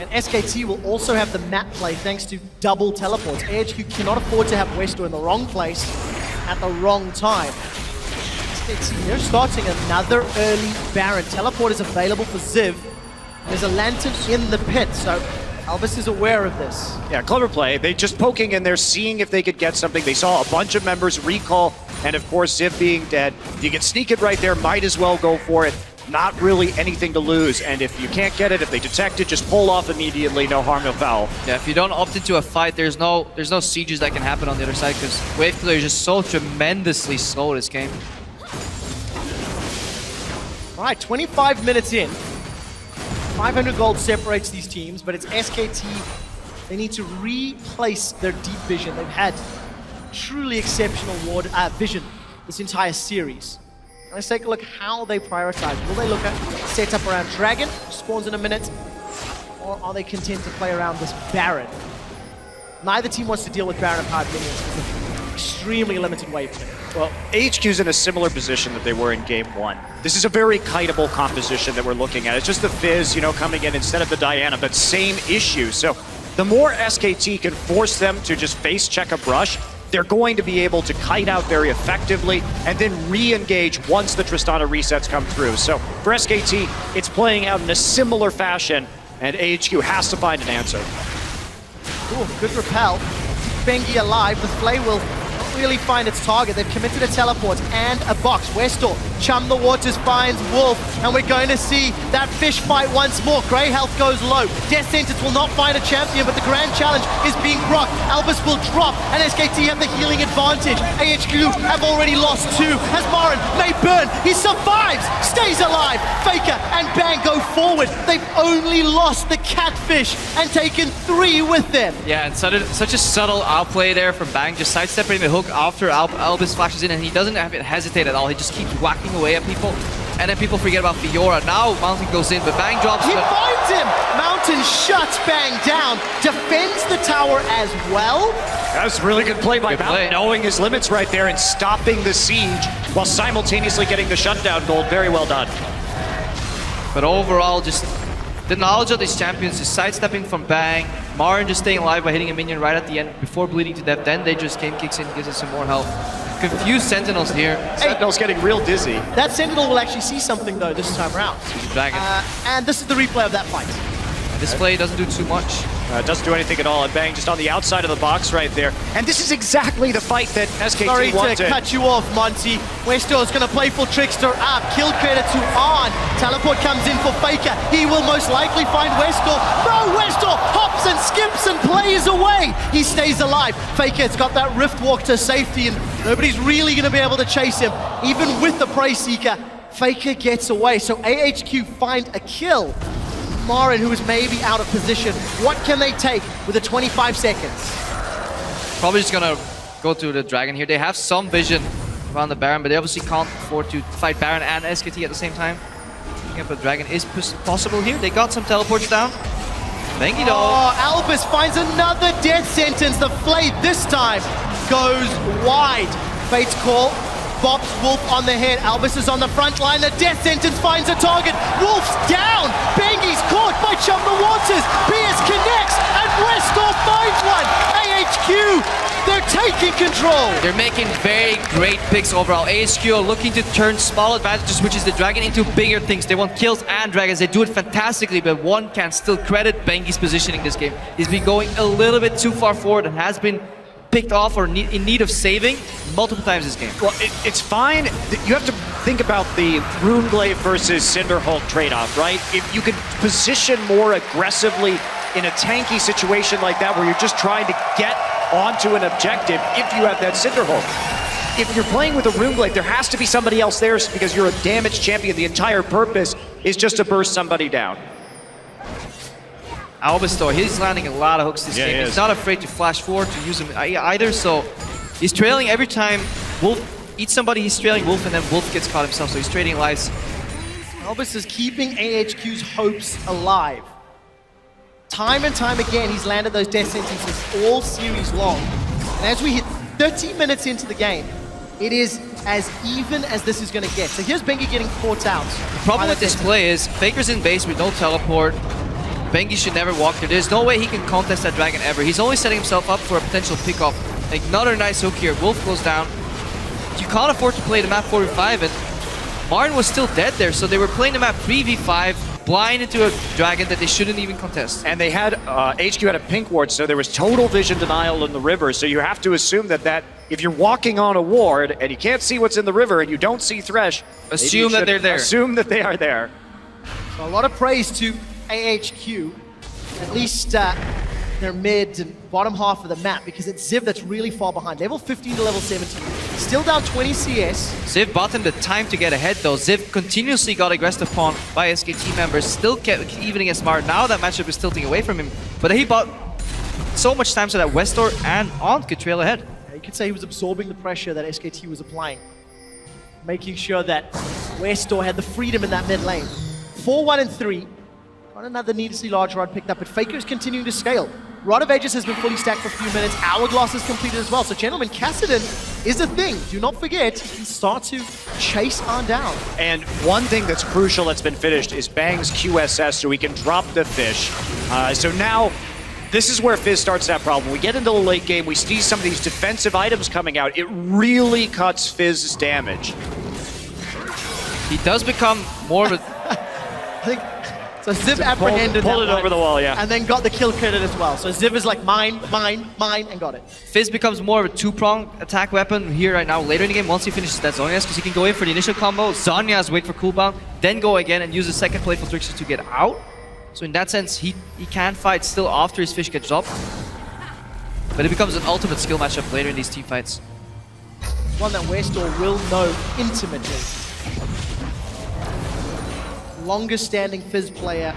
And SKT will also have the map play thanks to double teleports. AHQ cannot afford to have Westor in the wrong place at the wrong time. SKT, they're starting another early Baron. Teleport is available for Ziv. There's a Lantern in the pit, so Albus is aware of this. Yeah, clever play. They just poking in there, seeing if they could get something. They saw a bunch of members recall, and of course Ziv being dead. You can sneak it right there, might as well go for it. Not really anything to lose, and if you can't get it, if they detect it, just pull off immediately, no harm, no foul. Yeah, if you don't opt into a fight, there's no sieges that can happen on the other side, because wave clear is just so tremendously slow this game. All right, 25 minutes in. 500 gold separates these teams, but it's SKT. They need to replace their deep vision. They've had truly exceptional vision this entire series. Let's take a look how they prioritize. Will they look at set up around Dragon, spawns in a minute, or are they content to play around this Baron? Neither team wants to deal with Baron of hard minions. It's extremely limited wave. Well, AHQ's in a similar position that they were in game 1. This is a very kiteable composition that we're looking at. It's just the Fizz, coming in instead of the Diana, but same issue. So the more SKT can force them to just face check a brush, they're going to be able to kite out very effectively and then re-engage once the Tristana resets come through. So for SKT, it's playing out in a similar fashion, and AHQ has to find an answer. Ooh, good repel. Bengi alive. The Flay will not really find its target. They've committed a teleport and a box. Westor, Chum the Waters finds Wolf, and we're going to see that fish fight once more. Grey health goes low. Death Sentence will not find a champion, but the grand challenge is being proc. Albus will drop, and SKT have the healing advantage. AHQ have already lost 2. As Marin may burn, he survives, stays alive. Faker and Bang go forward. They've only lost the Catfish and taken 3 with them. Yeah, and such a subtle outplay there from Bang, just sidestepping the hook after Albus flashes in, and he doesn't have it hesitate at all. He just keeps whacking away at people, and then people forget about Fiora. Now Mountain goes in, but Bang drops. He finds him! Mountain shuts Bang down, defends the tower as well. That was a really good play by Good Mountain, play. knowing his limits right there and stopping the siege while simultaneously getting the shutdown gold. Very well done. But overall, just the knowledge of these champions, just sidestepping from Bang, Marin just staying alive by hitting a minion right at the end before bleeding to death. Then they just kicks in, gives us some more health. Confused Sentinels here. Sentinel's getting real dizzy. That Sentinel will actually see something though this time around. Dragon. And this is the replay of that fight. This play doesn't do too much. Doesn't do anything at all, and Bang just on the outside of the box right there. And this is exactly the fight that SKT Sorry wanted. to cut you off, Monty. Westor's going to play for Trickster up. Kill credit to On. Teleport comes in for Faker. He will most likely find Westor. No, Westor hops and skips and plays away. He stays alive. Faker's got that Rift Walk to safety, and nobody's really going to be able to chase him. Even with the Prey Seeker, Faker gets away. So AHQ find a kill. Marin, who is maybe out of position. What can they take with the 25 seconds? Probably just gonna go to the Dragon here. They have some vision around the Baron, but they obviously can't afford to fight Baron and SKT at the same time. Yeah, but Dragon is possible here. They got some teleports down. Bengi though. Oh, Albus finds another death sentence. The Flay this time goes wide. Fate's call. Bops Wolf on the head. Albus is on the front line. The death sentence finds a target. Wolf's down. Bengi's caught by Chum the Waters. PS connects and Westor finds one. AHQ, they're taking control. They're making very great picks overall. AHQ are looking to turn small advantages, which is the Dragon, into bigger things. They want kills and Dragons. They do it fantastically, but one can still credit Bengi's positioning this game. He's been going a little bit too far forward and has been picked off or in need of saving multiple times this game. Well, it's fine. You have to think about the Runeglaive versus Cinderhulk trade-off, right? If you can position more aggressively in a tanky situation like that where you're just trying to get onto an objective if you have that Cinderhulk. If you're playing with a Runeglaive, there has to be somebody else there because you're a damaged champion. The entire purpose is just to burst somebody down. Albus though, he's landing a lot of hooks this game. He's not afraid to flash forward to use them either, so he's trailing every time Wolf eats somebody, he's trailing Wolf, and then Wolf gets caught himself, so he's trading lives. Albus is keeping AHQ's hopes alive. Time and time again, he's landed those death sentences all series long. And as we hit 30 minutes into the game, it is as even as this is going to get. So here's Bengi getting caught out. The problem with this play is Faker's in base with no teleport. Bengi should never walk there. There's no way he can contest that Dragon ever. He's only setting himself up for a potential pickoff. Like, another nice hook here. Wolf goes down. You can't afford to play the map 4v5, and Marin was still dead there, so they were playing the map 3v5, blind into a Dragon that they shouldn't even contest. And they had, HQ had a pink ward, so there was total vision denial in the river, so you have to assume that if you're walking on a ward and you can't see what's in the river and you don't see Thresh, assume that they're there. Assume that they are there. So a lot of praise to AHQ, at least their mid and bottom half of the map, because it's Ziv that's really far behind. Level 15 to level 17. Still down 20 CS. Ziv bought them the time to get ahead though. Ziv continuously got aggressed upon by SKT members, still kept even against Mar. Now that matchup is tilting away from him, but he bought so much time so that Westor and On could trail ahead. You could say he was absorbing the pressure that SKT was applying, making sure that Westor had the freedom in that mid lane. 4-1 and 3. Got another needlessly large rod picked up, but Faker is continuing to scale. Rod of Aegis has been fully stacked for a few minutes. Hourglass is completed as well. So, gentlemen, Kassadin is a thing. Do not forget, you can start to chase on down. And one thing that's crucial that's been finished is Bang's QSS, so he can drop the fish. So now, this is where Fizz starts that problem. We get into the late game, we see some of these defensive items coming out. It really cuts Fizz's damage. He does become more of a... I think so. Ziv apprehended pulled it that over the wall, yeah. and then got the kill credit as well. So Ziv is like mine, and got it. Fizz becomes more of a two-pronged attack weapon here right now later in the game once he finishes that Zhonya's, because he can go in for the initial combo, Zhonya's wait for cooldown, then go again and use the second playful trickster to get out. So in that sense, he can fight still after his fish gets dropped. But it becomes an ultimate skill matchup later in these team fights. One that Westor will know intimately. Longest standing Fizz player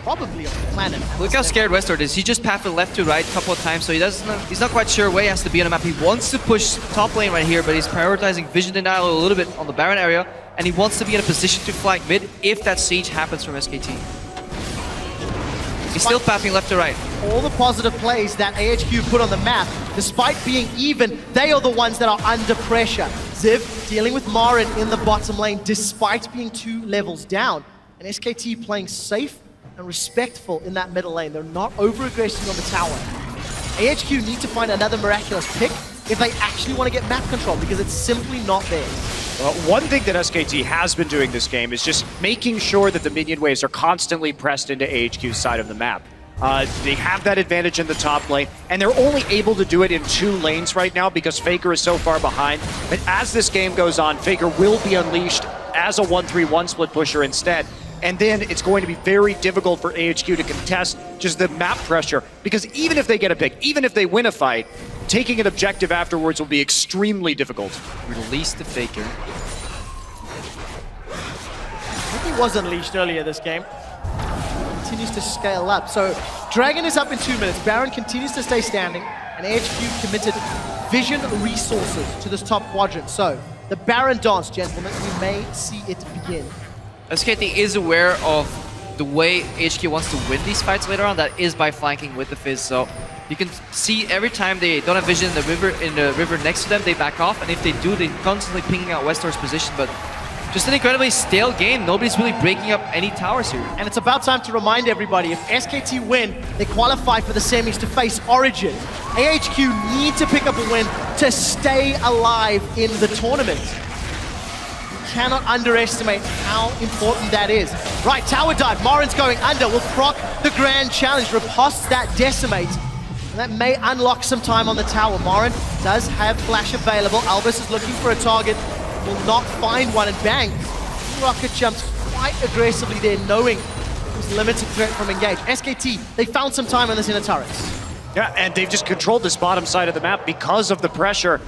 probably on the planet. Look how scared Westor is. He just pathed left to right a couple of times, so he's not quite sure where he has to be on the map. He wants to push top lane right here, but he's prioritizing vision denial a little bit on the Baron area, and he wants to be in a position to flank mid if that siege happens from SKT. He's still pathing left to right. All the positive plays that AHQ put on the map, despite being even, they are the ones that are under pressure. Ziv dealing with Marin in the bottom lane despite being 2 levels down. And SKT playing safe and respectful in that middle lane. They're not over-aggressing on the tower. AHQ need to find another miraculous pick if they actually want to get map control, because it's simply not there. Well, one thing that SKT has been doing this game is just making sure that the minion waves are constantly pressed into AHQ's side of the map. They have that advantage in the top lane, and they're only able to do it in 2 lanes right now because Faker is so far behind. But as this game goes on, Faker will be unleashed as a 1-3-1 split pusher instead. And then it's going to be very difficult for AHQ to contest just the map pressure, because even if they get a pick, even if they win a fight, taking an objective afterwards will be extremely difficult. Release the Faker. I think he was unleashed earlier this game. Continues to scale up. So Dragon is up in 2 minutes. Baron continues to stay standing, and AHQ committed vision resources to this top quadrant. So the Baron dance, gentlemen, we may see it begin. SKT is aware of the way AHQ wants to win these fights later on. That is by flanking with the Fizz. So you can see every time they don't have vision in the river next to them, they back off, and if they do, they're constantly pinging out Westor's position. But just an incredibly stale game. Nobody's really breaking up any towers here. And it's about time to remind everybody, if SKT win, they qualify for the semis to face Origin. AHQ need to pick up a win to stay alive in the tournament. You cannot underestimate how important that is. Right, tower dive. Marin's going under. Will proc the grand challenge. Riposte that decimate. And that may unlock some time on the tower. Marin does have flash available. Albus is looking for a target. Will not find one, and bang. Rocket jumps quite aggressively there, knowing there's limited threat from engage. SKT, they found some time on this inner turrets. Yeah, and they've just controlled this bottom side of the map because of the pressure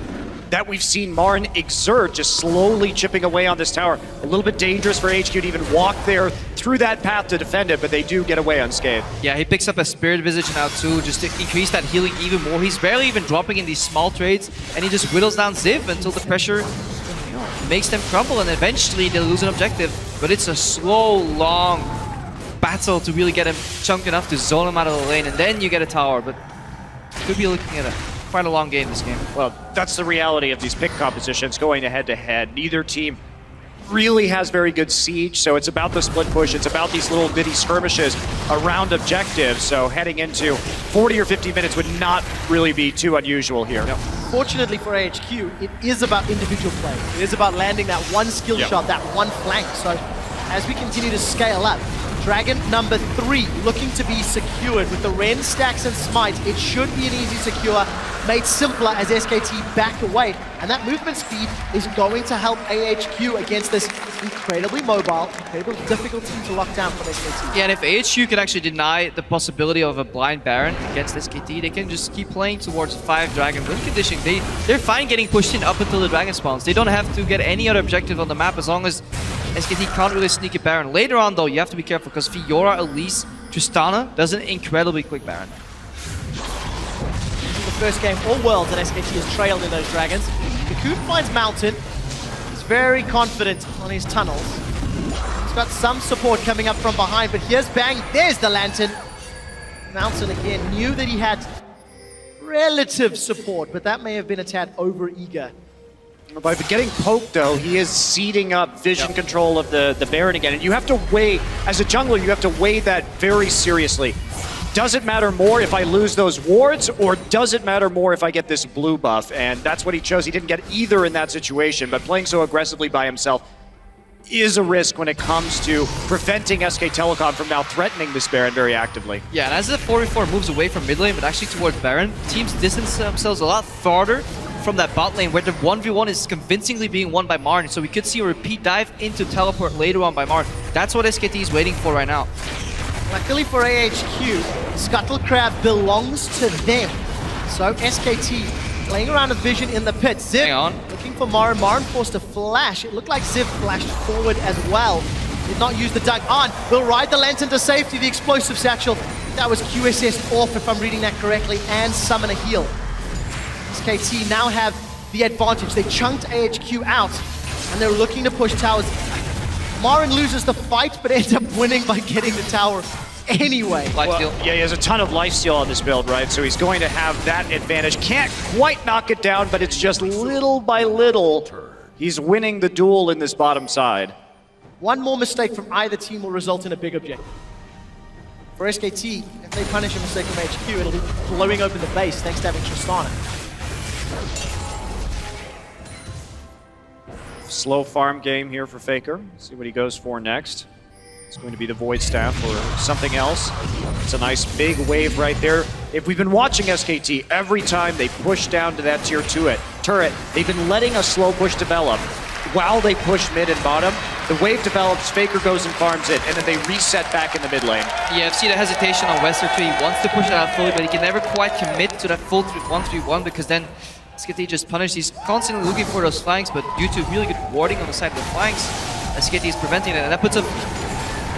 that we've seen Marin exert, just slowly chipping away on this tower. A little bit dangerous for HQ to even walk there through that path to defend it, but they do get away unscathed. Yeah, he picks up a Spirit Visage now too, just to increase that healing even more. He's barely even dropping in these small trades, and he just whittles down Ziv until the pressure makes them crumble, and eventually they lose an objective. But it's a slow, long battle to really get him chunked enough to zone him out of the lane, and then you get a tower. But could be looking at quite a long game this game. Well, that's the reality of these pick compositions going head-to-head. Neither team really has very good siege, so it's about the split push. It's about these little bitty skirmishes around objectives. So heading into 40 or 50 minutes would not really be too unusual here. No. Fortunately for AHQ, it is about individual play. It is about landing that one skill shot, that one flank. So as we continue to scale up, Dragon number 3 looking to be secured with the Ren, Stacks, and Smite. It should be an easy secure, made simpler as SKT back away. And that movement speed is going to help AHQ against this incredibly mobile, incredibly difficult team to lock down from SKT. Yeah, and if AHQ can actually deny the possibility of a blind Baron against SKT, they can just keep playing towards 5 Dragon win conditioning. They're fine getting pushed in up until the Dragon spawns. They don't have to get any other objective on the map as long as SKT can't really sneak a Baron. Later on though, you have to be careful because Fiora, Elise, Tristana does an incredibly quick Baron. The first game all worlds that SKT has trailed in those Dragons. Cocoon finds Mountain. He's very confident on his tunnels. He's got some support coming up from behind, but here's Bang. There's the Lantern. Mountain again knew that he had relative support, but that may have been a tad over-eager. By getting poked, though, he is seeding up vision control of the Baron again. And you have to weigh, as a jungler, you have to weigh that very seriously. Does it matter more if I lose those wards, or does it matter more if I get this blue buff? And that's what he chose. He didn't get either in that situation, but playing so aggressively by himself is a risk when it comes to preventing SK Telecom from now threatening this Baron very actively. Yeah, and as the 4v4 moves away from mid lane, but actually towards Baron, teams distance themselves a lot farther from that bot lane, where the 1v1 is convincingly being won by Marn. So we could see a repeat dive into teleport later on by Marn. That's what SKT is waiting for right now. Luckily for AHQ, Scuttle Crab belongs to them. So SKT playing around with vision in the pit. Ziv looking for Marin. Marin forced a flash. It looked like Ziv flashed forward as well. Did not use the dug on. Will ride the lantern to safety. The explosive satchel. That was QSS off, if I'm reading that correctly, and summon a heal. SKT now have the advantage. They chunked AHQ out, and they're looking to push towers. Marin loses the fight, but ends up winning by getting the tower anyway. Well, yeah, he has a ton of lifesteal on this build, right? So he's going to have that advantage. Can't quite knock it down, but it's just little by little. He's winning the duel in this bottom side. One more mistake from either team will result in a big objective. For SKT, if they punish a mistake from HQ, it'll be blowing open the base thanks to having Tristana. Slow farm game here for Faker. See what he goes for next. It's going to be the Void Staff or something else. It's a nice big wave right there. If we've been watching SKT, every time they push down to that tier 2 turret, they've been letting a slow push develop. While they push mid and bottom, the wave develops, Faker goes and farms it, and then they reset back in the mid lane. Yeah, I've seen the hesitation on Wester too. He wants to push it out fully, but he can never quite commit to that full 1-3-1 because then SKT just punished. He's constantly looking for those flanks, but due to really good warding on the side of the flanks, SKT is preventing it, and that puts a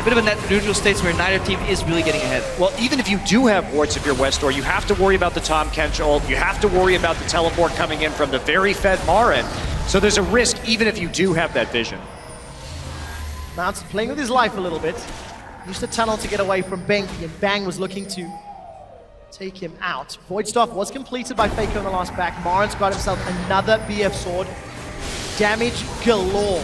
bit of a net neutral state where neither team is really getting ahead. Well, even if you do have wards if you're Westor, you have to worry about the Tom Kench ult, you have to worry about the teleport coming in from the very fed Marin. So there's a risk even if you do have that vision. Mounts playing with his life a little bit. Used the tunnel to get away from Benki, and Bang was looking to take him out. Void Staff was completed by Faker in the last back. Marin's got himself another BF sword. Damage galore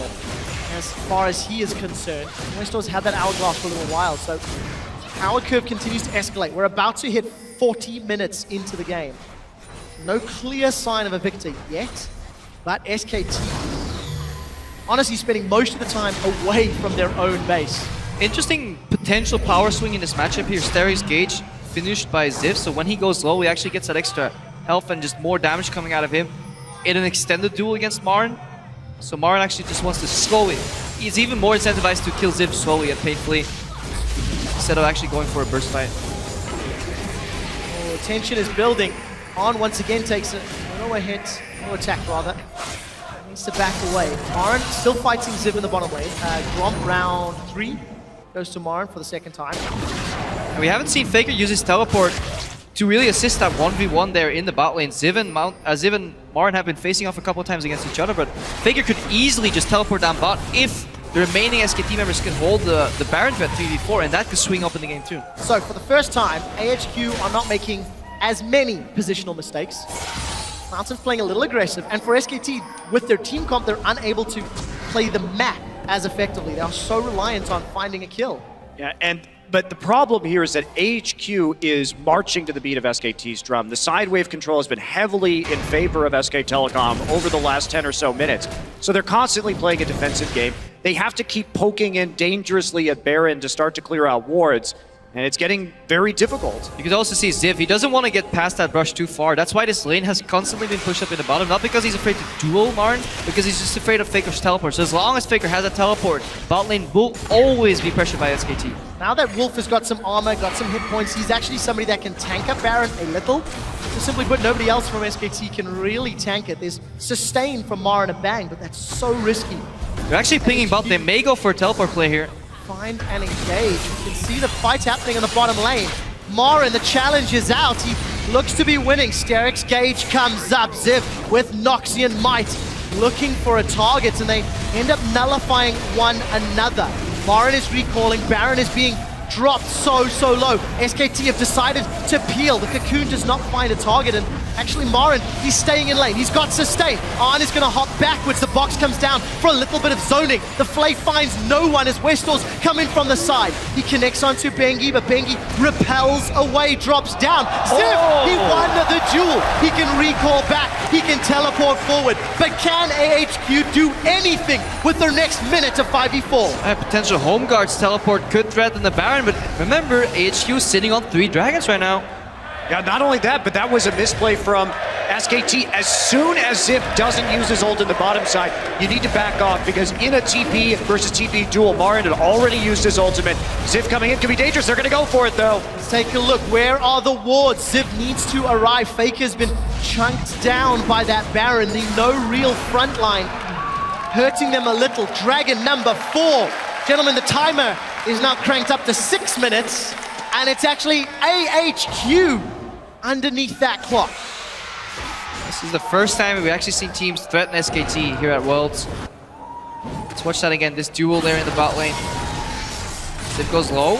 as far as he is concerned. Westor's had that hourglass for a little while, so power curve continues to escalate. We're about to hit 40 minutes into the game. No clear sign of a victor yet, but SKT honestly spending most of the time away from their own base. Interesting potential power swing in this matchup here. Steris Gage finished by Ziv, so when he goes low, he actually gets that extra health and just more damage coming out of him in an extended duel against Marin. So Marin actually just wants to slowly. He's even more incentivized to kill Ziv slowly and painfully instead of actually going for a burst fight. Oh, tension is building. On once again takes no hit, no attack rather. Needs to back away. Marin still fighting Ziv in the bottom lane. Gromp round 3 goes to Marin for the second time. And we haven't seen Faker use his teleport to really assist that 1v1 there in the bot lane. Ziv and Marin have been facing off a couple of times against each other, but Faker could easily just teleport down bot if the remaining SKT members can hold the Baron threat 3v4, and that could swing up in the game too. So for the first time, AHQ are not making as many positional mistakes. Mountain's playing a little aggressive, and for SKT, with their team comp, they're unable to play the map as effectively. They are so reliant on finding a kill. Yeah, but the problem here is that AHQ is marching to the beat of SKT's drum. The side wave control has been heavily in favor of SK Telecom over the last 10 or so minutes. So they're constantly playing a defensive game. They have to keep poking in dangerously at Baron to start to clear out wards. And it's getting very difficult. You can also see Ziv, he doesn't want to get past that brush too far. That's why this lane has constantly been pushed up in the bottom. Not because he's afraid to duel Marin, because he's just afraid of Faker's teleport. So as long as Faker has a teleport, bot lane will always be pressured by SKT. Now that Wolf has got some armor, got some hit points, he's actually somebody that can tank up Baron a little. So simply put, nobody else from SKT can really tank it. There's sustain from Marin and Bang, but that's so risky. They're actually pinging bot. They may go for a teleport play here. Find and engage. You can see the fight happening in the bottom lane. Marin, the challenge is out. He looks to be winning. Steris Gage comes up. Ziv with Noxian Might looking for a target, and they end up nullifying one another. Marin is recalling. Baron is being dropped so low. SKT have decided to peel. The Cocoon does not find a target, and actually Marin, he's staying in lane. He's got sustain. Arn is gonna hop backwards. The box comes down for a little bit of zoning. The Flay finds no one as Westor's coming from the side. He connects onto Bengi, but Bengi repels away, drops down. Ziv, he won the duel. He can recall back. He can teleport forward. But can AHQ do anything with their next minute of 5v4? Potential home guards teleport could threaten the Baron, but remember, AHQ is sitting on 3 dragons right now. Yeah, not only that, but that was a misplay from SKT. As soon as Ziv doesn't use his ult in the bottom side, you need to back off, because in a TP versus TP duel, Marin had already used his ultimate. Ziv coming in could be dangerous. They're going to go for it, though. Let's take a look. Where are the wards? Ziv needs to arrive. Faker's been chunked down by that Baron. The no real front line hurting them a little. Dragon number 4. Gentlemen, the timer is now cranked up to 6 minutes, and it's actually AHQ underneath that clock. This is the first time we've actually seen teams threaten SKT here at Worlds. Let's watch that again, this duel there in the bot lane. Ziv goes low.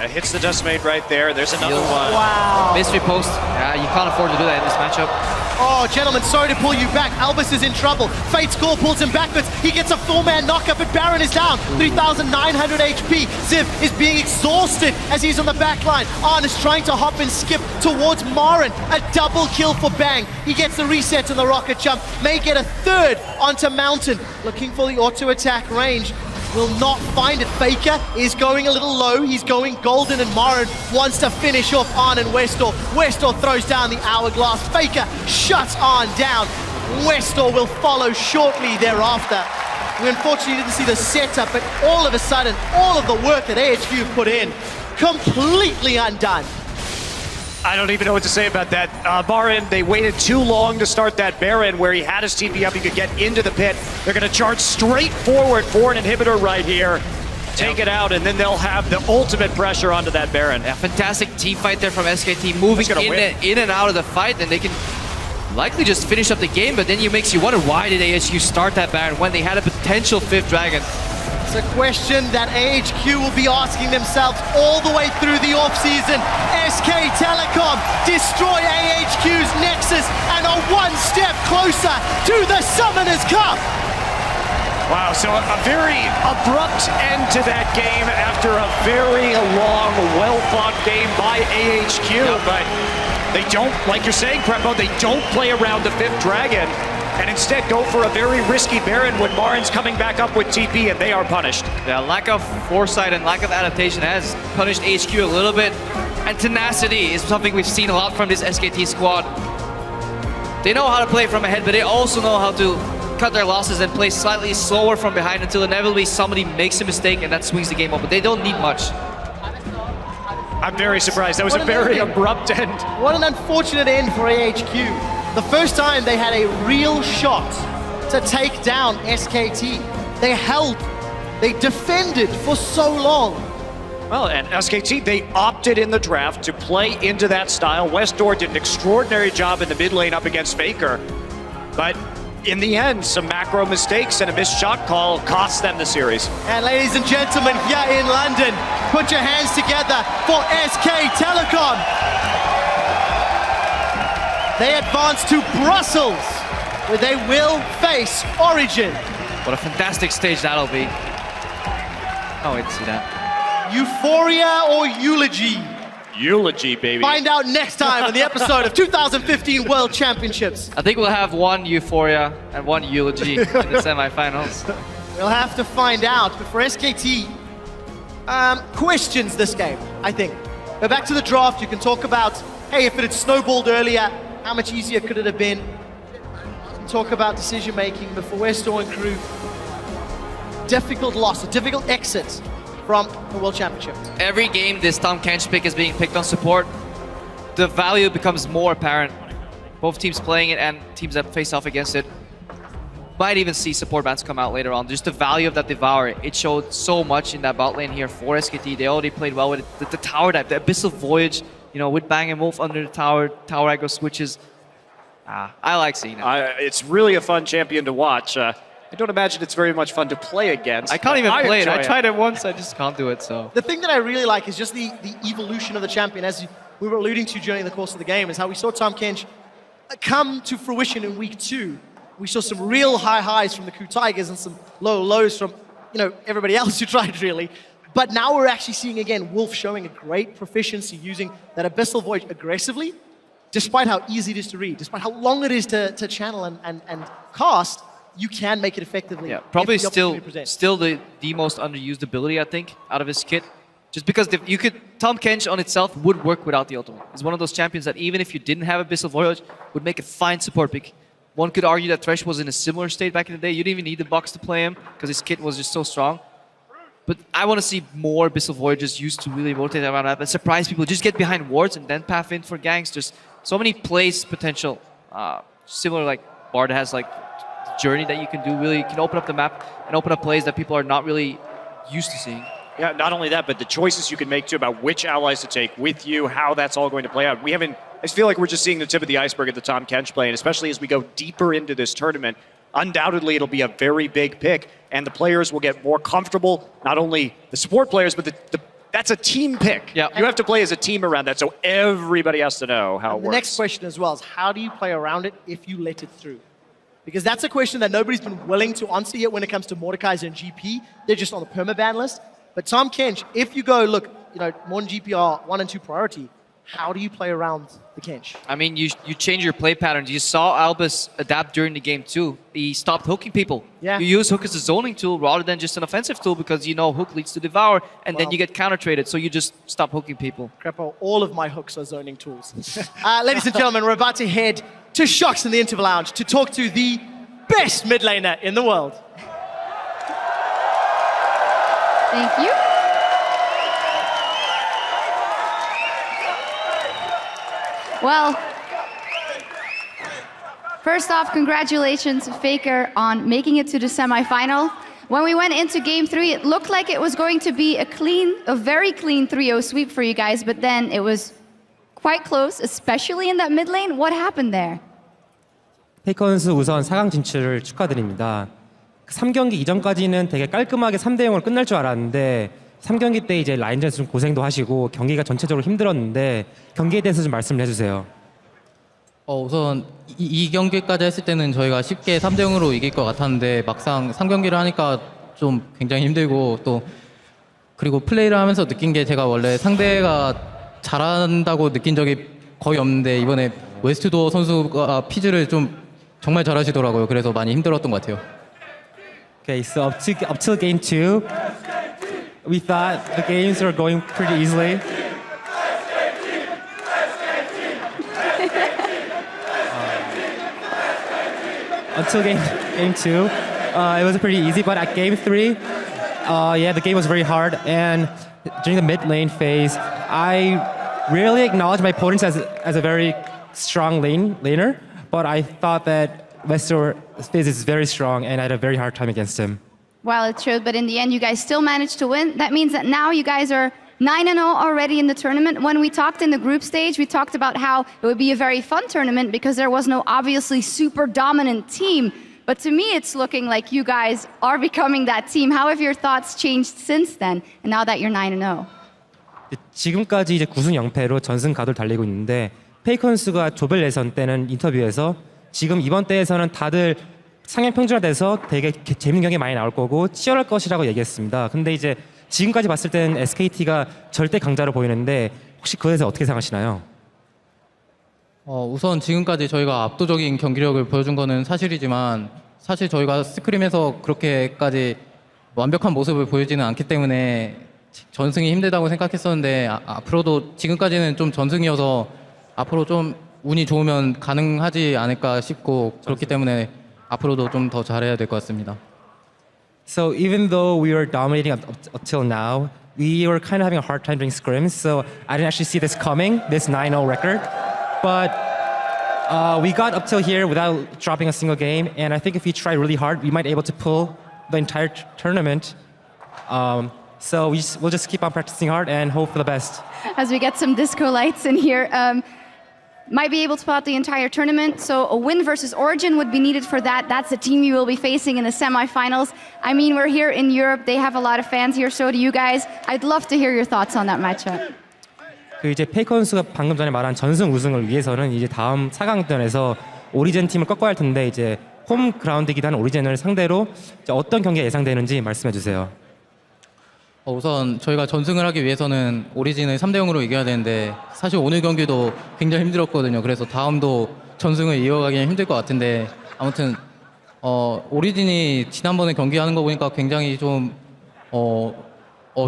Hits the Dustmate right there. There's another one. Wow. Mystery post. Yeah, you can't afford to do that in this matchup. Oh, gentlemen, sorry to pull you back. Albus is in trouble. Fate's Call pulls him backwards. He gets a 4-man knockup, but Baron is down. 3,900 HP. Ziv is being exhausted as he's on the back line. Arn is trying to hop and skip towards Marin. A double kill for Bang. He gets the reset and the rocket jump. May get a 3rd onto Mountain. Looking for the auto attack range. Will not find it. Faker is going a little low. He's going golden, and Marin wants to finish off Arn and Westor. Westor throws down the hourglass. Faker shuts Arn down. Westor will follow shortly thereafter. We unfortunately didn't see the setup, but all of a sudden, all of the work that AHQ put in, completely undone. I don't even know what to say about that. Marin, they waited too long to start that Baron where he had his TP up, he could get into the pit. They're going to charge straight forward for an inhibitor right here. Take it out, and then they'll have the ultimate pressure onto that Baron. Yeah, fantastic team fight there from SKT, moving in and out of the fight, and they can likely just finish up the game, but then it makes you wonder, why did AHQ start that Baron when they had a potential 5th dragon? It's a question that AHQ will be asking themselves all the way through the offseason. SK Telecom destroy AHQ's Nexus and are 1 step closer to the Summoners Cup. Wow, so a very abrupt end to that game after a very long, well-fought game by AHQ. But they don't, like you're saying, Prepo, they don't play around the 5th dragon, and instead go for a very risky Baron when Marin's coming back up with TP, and they are punished. Yeah, lack of foresight and lack of adaptation has punished HQ a little bit, and tenacity is something we've seen a lot from this SKT squad. They know how to play from ahead, but they also know how to cut their losses and play slightly slower from behind until inevitably somebody makes a mistake and that swings the game over. They don't need much. I'm very surprised. That was a very abrupt end. What an unfortunate end for AHQ. The first time they had a real shot to take down SKT. They held, they defended for so long. Well, and SKT, they opted in the draft to play into that style. Westor did an extraordinary job in the mid lane up against Faker. But in the end, some macro mistakes and a missed shot call cost them the series. And ladies and gentlemen, here in London, put your hands together for SK Telecom. They advance to Brussels, where they will face Origin. What a fantastic stage that'll be. Oh, wait to see that. Euphoria or eulogy? Eulogy, baby. Find out next time on the episode of 2015 World Championships. I think we'll have 1 Euphoria and 1 eulogy in the semifinals. We'll have to find out. But for SKT, questions this game, I think. Go back to the draft. You can talk about, hey, if it had snowballed earlier, how much easier could it have been? You can talk about decision making, but for Westor and crew, difficult loss, a difficult exit from the World Championship. Every game this Tom Kench pick is being picked on support, the value becomes more apparent. Both teams playing it and teams that face off against it might even see support bans come out later on. Just the value of that Devour, it showed so much in that bot lane here for SKT. They already played well with it. The tower dive, the Abyssal Voyage, you know, with Bang and Wolf under the tower aggro switches. I like seeing it. It's really a fun champion to watch. I don't imagine it's very much fun to play against. I can't even play it. enjoy I tried it once, I just can't do it, so. The thing that I really like is just the evolution of the champion, as we were alluding to during the course of the game, is how we saw Tahm Kench come to fruition in week 2. We saw some real high highs from the Coup Tigers and some low lows from, everybody else who tried, really. But now we're actually seeing, again, Wolf showing a great proficiency using that Abyssal Voyage aggressively, despite how easy it is to read, despite how long it is to channel and cast. You can make it effectively. Yeah, probably if the still opportunity presents. the most underused ability, I think, out of his kit. Just because Tahm Kench on itself would work without the ultimate. He's one of those champions that even if you didn't have Abyssal Voyage, would make a fine support pick. One could argue that Thresh was in a similar state back in the day. You didn't even need the box to play him because his kit was just so strong. But I want to see more Abyssal Voyages used to really rotate around that and surprise people. Just get behind wards and then path in for ganks. Just so many plays potential. Similar like Bard has like journey that you can do. Really, you can open up the map and open up plays that people are not really used to seeing. Yeah, not only that, but the choices you can make too about which allies to take with you, how that's all going to play out. I feel like we're just seeing the tip of the iceberg at the Tahm Kench play, and especially as we go deeper into this tournament, undoubtedly it'll be a very big pick, and the players will get more comfortable, not only the support players, but that's a team pick. Yeah. You have to play as a team around that, so everybody has to know how it works. The next question as well is, how do you play around it if you let it through? Because that's a question that nobody's been willing to answer yet when it comes to Mordekaiser and GP. They're just on the permaban list. But Tahm Kench, if you go, look, Morn GP are 1 and 2 priority, how do you play around the Kench? I mean, you change your play patterns. You saw Albus adapt during the game too. He stopped hooking people. Yeah. You use hook as a zoning tool rather than just an offensive tool because hook leads to devour, and then you get counter-traded, so you just stop hooking people. Crepo, all of my hooks are zoning tools. Ladies and gentlemen, we're about to head to Shocks in the Interval Lounge to talk to the best mid laner in the world. Thank you. Well, first off, congratulations, Faker, on making it to the semifinal. When we went into game 3, it looked like it was going to be a very clean 3-0 sweep for you guys, but then it was quite close, especially in that mid lane. What happened there? 페이커 선수 우선 4강 진출을 축하드립니다. 3경기 이전까지는 되게 깔끔하게 3대 0으로 끝날 줄 알았는데 3경기 때 이제 라인전에서 좀 고생도 하시고 경기가 전체적으로 힘들었는데 경기에 대해서 좀 말씀을 해주세요. 우선 이 경기까지 했을 때는 저희가 쉽게 3대 0으로 이길 것 같았는데 막상 3경기를 하니까 좀 굉장히 힘들고 그리고 플레이를 하면서 느낀 게 제가 원래 상대가 잘한다고 느낀 적이 거의 없는데 이번에 웨스트도어 선수가 피즈를 좀 정말 잘하시더라고요. 그래서 많이 힘들었던 것 같아요. Okay, so up to game 2, we thought the games were going pretty easily. Until game 2, it was pretty easy, but at game 3, the game was very hard. And during the mid lane phase, I rarely acknowledged my opponents as a very strong laner, but I thought that Westor phase is very strong, and I had a very hard time against him. Well, it showed, but in the end, you guys still managed to win. That means that now you guys are 9-0 already in the tournament. When we talked in the group stage, we talked about how it would be a very fun tournament because there was no obviously super dominant team. But to me, it's looking like you guys are becoming that team. How have your thoughts changed since then, and now that you're 9-0? 지금까지 이제 9승 0패로 전승 가도를 달리고 있는데 페이커 선수가 조별 예선 때는 인터뷰에서 지금 이번 대회에서는 다들 상향 평준화돼서 되게 재밌는 경기 많이 나올 거고 치열할 것이라고 얘기했습니다. 근데 이제 지금까지 봤을 때는 SKT가 절대 강자로 보이는데 혹시 그에 대해서 어떻게 생각하시나요? 우선 지금까지 저희가 압도적인 경기력을 보여준 거는 사실이지만 사실 저희가 스크림에서 그렇게까지 완벽한 모습을 보이지는 않기 때문에 전승이 힘들다고 생각했었는데 앞으로도 지금까지는 좀 전승이어서 앞으로 좀 운이 좋으면 가능하지 않을까 싶고 그렇기 때문에 앞으로도 좀 더 잘해야 될 것 같습니다. So even though we were dominating up till now, we were kind of having a hard time during scrims. So I didn't actually see this coming, this 9-0 record. But we got up till here without dropping a single game. And I think if we try really hard, we might be able to pull the entire tournament. So we'll just keep on practicing hard and hope for the best. As we get some disco lights in here. might be able to pull out the entire tournament. So a win versus Origin would be needed for that. That's the team you will be facing in the semifinals. I mean, we're here in Europe. They have a lot of fans here. So do you guys. I'd love to hear your thoughts on that matchup. 그 이제 페이커 선수가 방금 전에 말한 전승 우승을 위해서는 이제 다음 4강전에서 오리진 팀을 꺾어야 할 텐데 이제 홈 그라운드이기도 한 오리진을 상대로 이제 어떤 경기가 예상되는지 말씀해 주세요. 우선 저희가 전승을 하기 위해서는 오리진을 3대 0으로 이겨야 되는데 사실 오늘 경기도 굉장히 힘들었거든요. 그래서 다음도 전승을 이어가기는 힘들 것 같은데 아무튼 오리진이 지난번에 경기하는 거 보니까 굉장히 좀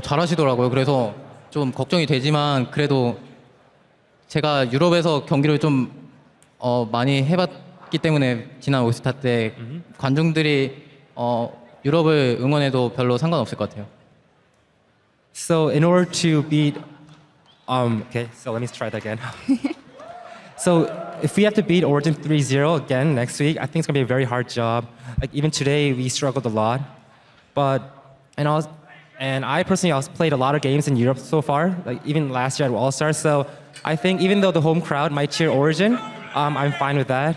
잘하시더라고요. 그래서 좀 걱정이 되지만 그래도 제가 유럽에서 경기를 좀 많이 해봤기 때문에 지난 올스타 때 관중들이 유럽을 응원해도 별로 상관없을 것 같아요. So in order to beat, okay, so let me try that again. So if we have to beat Origin 3-0 again next week, I think it's gonna be a very hard job. Like even today, we struggled a lot, and I personally also played a lot of games in Europe so far, like even last year at All-Stars. So I think even though the home crowd might cheer Origin, I'm fine with that.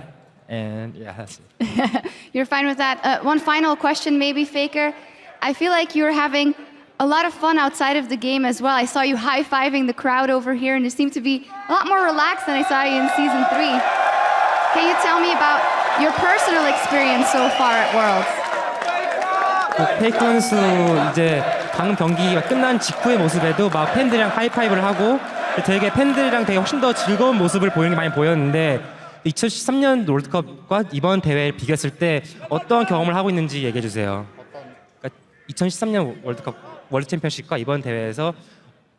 And yeah, that's it. You're fine with that. One final question, maybe, Faker. I feel like you're having a lot of fun outside of the game as well. I saw you high-fiving the crowd over here, and you seem to be a lot more relaxed than I saw you in Season 3. Can you tell me about your personal experience so far at Worlds? 페이커 선수 이제 방금 경기가 끝난 직후의 모습에도 막 팬들이랑 하이파이브를 하고 되게 팬들이랑 되게 훨씬 더 즐거운 모습을 보이는 게 많이 보였는데 2013년 월드컵과 이번 대회를 비교했을 때 어떤 경험을 하고 있는지 얘기해 주세요. 그러니까 2013년 월드컵 월드 챔피언십과 이번 대회에서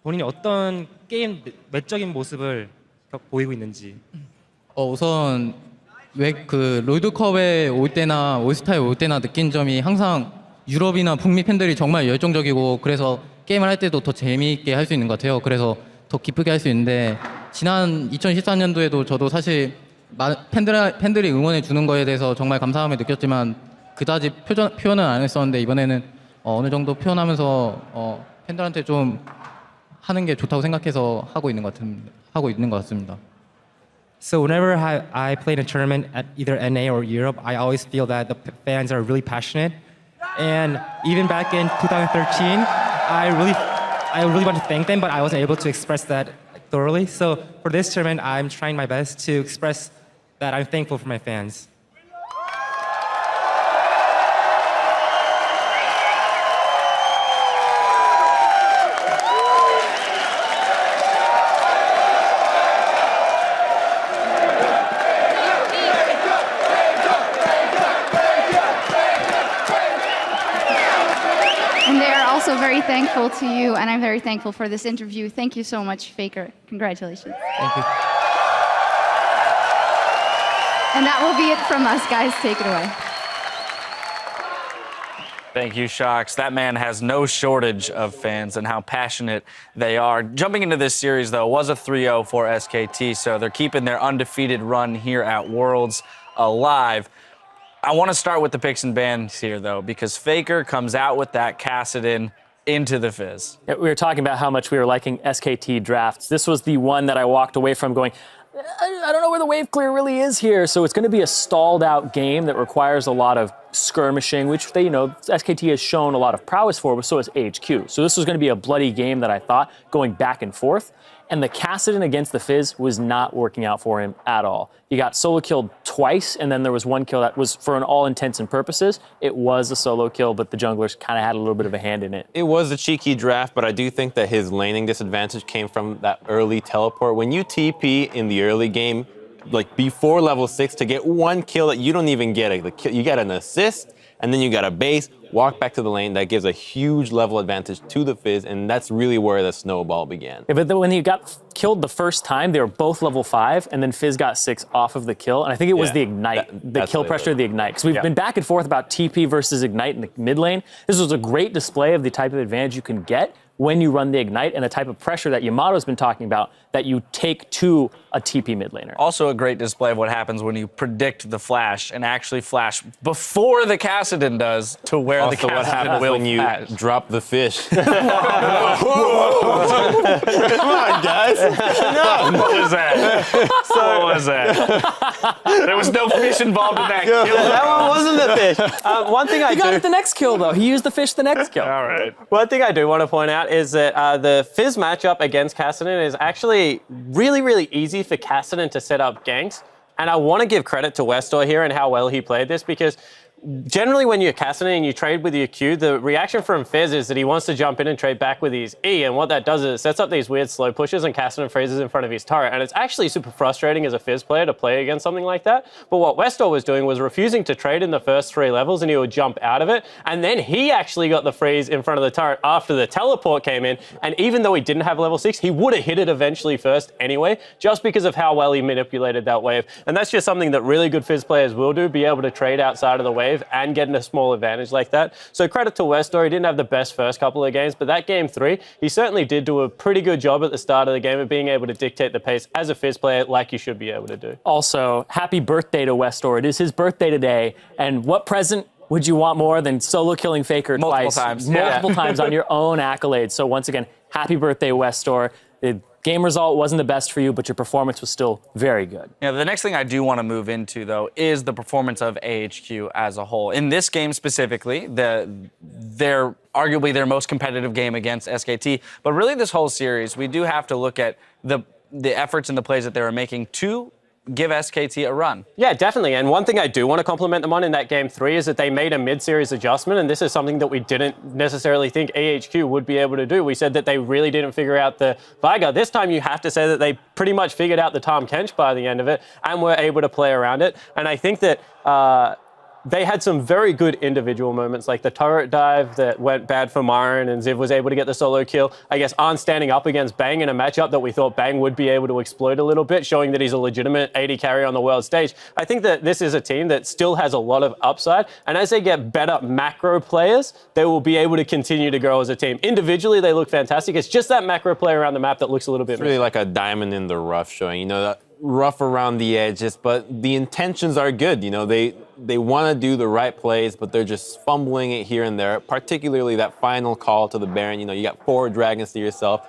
본인이 어떤 게임 외적인 모습을 보이고 있는지. 우선 왜 그 롤드컵에 올 때나 올스타에 올 때나 느낀 점이 항상 유럽이나 북미 팬들이 정말 열정적이고 그래서 게임을 할 때도 더 재미있게 할 수 있는 것 같아요. 그래서 더 기쁘게 할 수 있는데 지난 2014년도에도 저도 사실 팬들이 응원해 주는 거에 대해서 정말 감사함을 느꼈지만 그다지 표현은 안 했었는데 이번에는 어느 정도 표현하면서 팬들한테 좀 하는 게 좋다고 생각해서 하고 있는 것 같습니다. So whenever I played a tournament at either NA or Europe, I always feel that the fans are really passionate. And even back in 2013, I really want to thank them, but I wasn't able to express that thoroughly. So for this tournament, I'm trying my best to express that I'm thankful for my fans. Also very thankful to you, and I'm very thankful for this interview. Thank you so much, Faker. Congratulations. Thank you. And that will be it from us, guys. Take it away. Thank you, Shox. That man has no shortage of fans and how passionate they are. Jumping into this series, though, was a 3-0 for SKT, so they're keeping their undefeated run here at Worlds alive. I want to start with the picks and bans here, though, because Faker comes out with that Kassadin into the Fizz. We were talking about how much we were liking SKT drafts. This was the one that I walked away from going, I don't know where the wave clear really is here. So it's going to be a stalled out game that requires a lot of skirmishing, which they, SKT has shown a lot of prowess for, but so has AHQ. So this was going to be a bloody game that I thought going back and forth. And the Kassadin against the Fizz was not working out for him at all. He got solo killed twice, and then there was one kill that was, for an all intents and purposes, it was a solo kill, but the junglers kind of had a little bit of a hand in it. It was a cheeky draft, but I do think that his laning disadvantage came from that early teleport. When you TP in the early game, like before level 6, to get one kill that you don't even get, you get an assist, and then you got a base, walk back to the lane. That gives a huge level advantage to the Fizz, and that's really where the snowball began. Yeah, but when he got killed the first time, they were both level 5, and then Fizz got 6 off of the kill, and I think it was the Ignite, the kill pressure of the Ignite. Because we've been back and forth about TP versus Ignite in the mid lane. This was a great display of the type of advantage you can get when you run the Ignite and the type of pressure that Yamato's been talking about that you take to a TP mid laner. Also a great display of what happens when you predict the flash and actually flash before the Kassadin does to where Also, the Kassadin what happens will when you flash. drop the fish? Come on, guys. No. What was that? What was that? There was no fish involved in that kill. That one wasn't the fish. One thing I He got it the next kill, though. He used the fish the next kill. All right. One thing I do want to point out is that the Fizz matchup against Kassadin is actually really, really easy for Kassadin to set up ganks. And I want to give credit to Westor here and how well he played this, because generally when you're Kassadin and you trade with your Q, the reaction from Fizz is that he wants to jump in and trade back with his E, and what that does is it sets up these weird slow pushes and Kassadin freezes in front of his turret, and it's actually super frustrating as a Fizz player to play against something like that. But what Westor was doing was refusing to trade in the first 3 levels, and he would jump out of it, and then he actually got the freeze in front of the turret after the teleport came in, and even though he didn't have level 6, he would have hit it eventually first anyway, just because of how well he manipulated that wave. And that's just something that really good Fizz players will do, be able to trade outside of the wave and get in a small advantage like that. So credit to Westor. He didn't have the best first couple of games, but that game 3, he certainly did do a pretty good job at the start of the game of being able to dictate the pace as a Fizz player like you should be able to do. Also, happy birthday to Westor. It is his birthday today, and what present would you want more than solo killing Faker Multiple twice? times. Multiple times on your own accolades. So once again, happy birthday, Westor. The game result wasn't the best for you, but your performance was still very good. Yeah, the next thing I do want to move into, though, is the performance of AHQ as a whole. In this game specifically, they're arguably their most competitive game against SKT, but really this whole series, we do have to look at the efforts and the plays that they were making to give SKT a run. Yeah, definitely. And one thing I do want to compliment them on in that game 3 is that they made a mid-series adjustment, and this is something that we didn't necessarily think AHQ would be able to do. We said that they really didn't figure out the Veigar. This time you have to say that they pretty much figured out the Tahm Kench by the end of it and were able to play around it. And I think that they had some very good individual moments, like the turret dive that went bad for Myron, and Ziv was able to get the solo kill. I guess Arn standing up against Bang in a matchup that we thought Bang would be able to exploit a little bit, showing that he's a legitimate AD carry on the world stage. I think that this is a team that still has a lot of upside, and as they get better macro players, they will be able to continue to grow as a team. Individually, they look fantastic. It's just that macro play around the map that looks a little bit It's really like a diamond in the rough showing, you know, that rough around the edges, but the intentions are good. You know, they want to do the right plays, but they're just fumbling it here and there, particularly that final call to the Baron. You know, you got 4 dragons to yourself.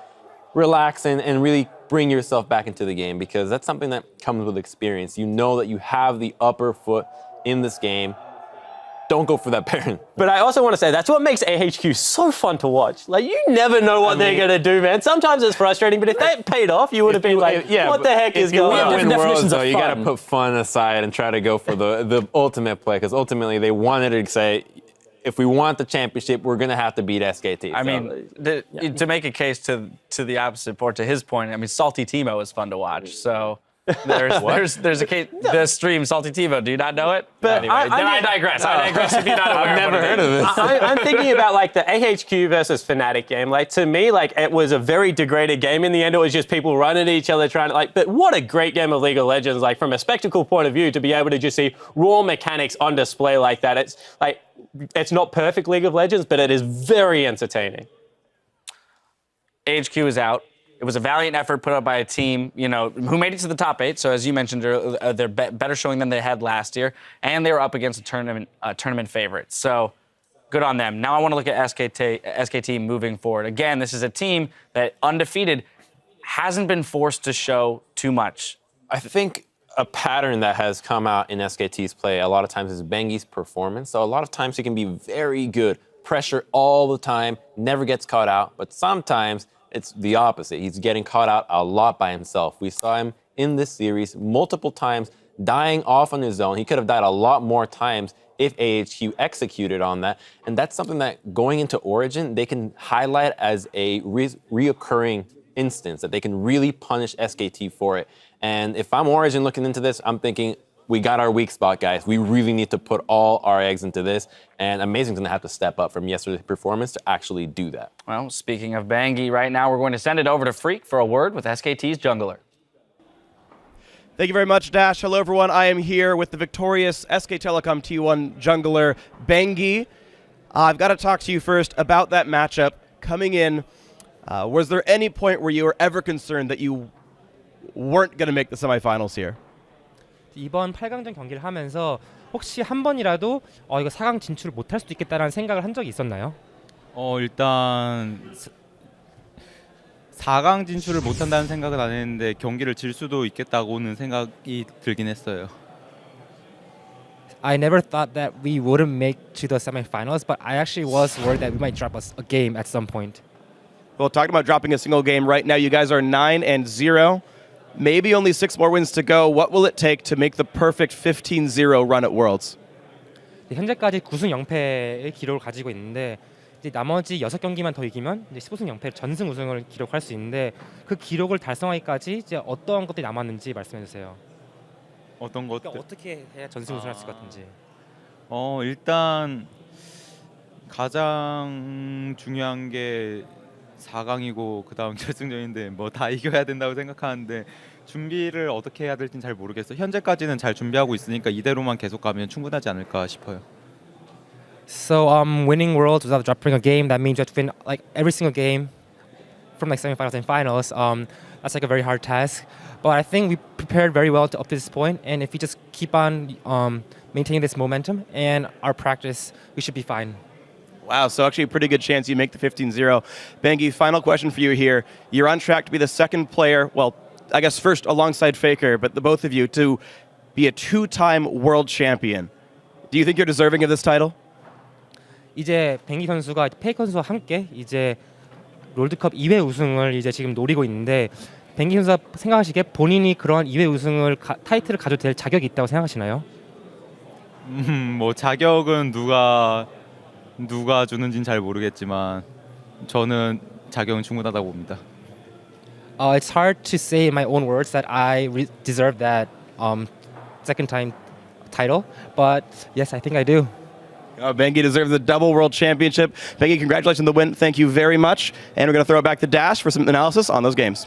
Relax and really bring yourself back into the game, because that's something that comes with experience. You know that you have the upper foot in this game. Don't go for that Baron. But I also want to say that's what makes AHQ so fun to watch. Like, you never know what they're going to do, man. Sometimes it's frustrating, but if that paid off, you would have been like, what the heck is going on? In Worlds, though, you got to put fun aside and try to go for the ultimate play, because ultimately they wanted to say, if we want the championship, we're going to have to beat SKT. I mean, to make a case to the opposite, or to his point, I mean, Salty Timo is fun to watch, so... There's a case, the stream Salty Timo. Do you not know it? But anyway, I digress. I digress if you're not aware. I've never heard of this. I'm thinking about like the AHQ versus Fnatic game. Like, to me, like, it was a very degraded game. In the end, it was just people running at each other trying to but what a great game of League of Legends. Like, from a spectacle point of view, to be able to just see raw mechanics on display like that. It's like, it's not perfect League of Legends, but it is very entertaining. AHQ is out. It was a valiant effort put up by a team, you know, who made it to the top 8. So as you mentioned, they're better showing than they had last year, and they were up against a tournament favorite. So good on them. Now I want to look at SKT moving forward. Again, this is a team that, undefeated, hasn't been forced to show too much. I think a pattern that has come out in SKT's play a lot of times is Bengi's performance. So a lot of times he can be very good, pressure all the time, never gets caught out, but sometimes it's the opposite. He's getting caught out a lot by himself. We saw him in this series multiple times dying off on his own. He could have died a lot more times if AHQ executed on that. And that's something that, going into Origin, they can highlight as a reoccurring instance, that they can really punish SKT for it. And if I'm Origin looking into this, I'm thinking, we got our weak spot, guys. We really need to put all our eggs into this. And Amazing's going to have to step up from yesterday's performance to actually do that. Well, speaking of Bangi, right now we're going to send it over to Freak for a word with SKT's jungler. Thank you very much, Dash. Hello, everyone. I am here with the victorious SK Telecom T1 jungler, Bangi. I've got to talk to you first about that matchup. Coming in, Was there any point where you were ever concerned that you weren't going to make the semifinals here? 이번 8강전 경기를 하면서 혹시 한 번이라도 이거 4강 진출을 못할 수도 있겠다라는 생각을 한 적이 있었나요? 일단 4강 진출을 못한다는 생각은 안 했는데 경기를 질 수도 있겠다고는 생각이 들긴 했어요. I never thought that we wouldn't make to the semifinals, but I actually was worried that we might drop a game at some point. Well, talking about dropping a single game right now, you guys are 9-0. Maybe only 6 more wins to go. What will it take to make the perfect 15-0 run at Worlds? 현재까지 9승 0패의 기록을 가지고 있는데 이제 나머지 6경기만 더 이기면 이제 15승 0패 전승 우승을 기록할 수 있는데 그 기록을 달성하기까지 이제 어떠한 것들이 남았는지 말씀해 주세요. 어떤 것들? 그러니까 어떻게 해야 전승 우승할 수 있을지. 일단 가장 중요한 게 4강이고 그다음 결승전인데 뭐 다 이겨야 된다고 생각하는데 준비를 어떻게 해야 될지는 잘 모르겠어요. 현재까지는 잘 준비하고 있으니까 이대로만 계속 가면 충분하지 않을까 싶어요. So winning Worlds without dropping a game, that means you have to win like every single game from like semifinals and finals. That's like a very hard task. But I think we prepared very well to up to this point, and if we just keep on maintaining this momentum and our practice, we should be fine. Wow, so actually a pretty good chance you make the 15-0. Bengi, final question for you here. You're on track to be the second player, well, I guess first alongside Faker, but the both of you, to be a 2-time world champion. Do you think you're deserving of this title? 이제 뱅기 선수가 페이커 선수와 함께 이제 롤드컵 2회 우승을 이제 지금 노리고 있는데 뱅기 선수가 생각하시기에 본인이 그런 2회 우승을 타이틀을 가져도 될 자격이 있다고 생각하시나요? 뭐 자격은 누가 주는지는 잘 모르겠지만 저는 자격은 충분하다고 봅니다. It's hard to say in my own words that I deserve that second time title, but yes, I think I do. Bengi deserves the double world championship. Bengi, congratulations on the win. Thank you very much. And we're going to throw it back to Dash for some analysis on those games.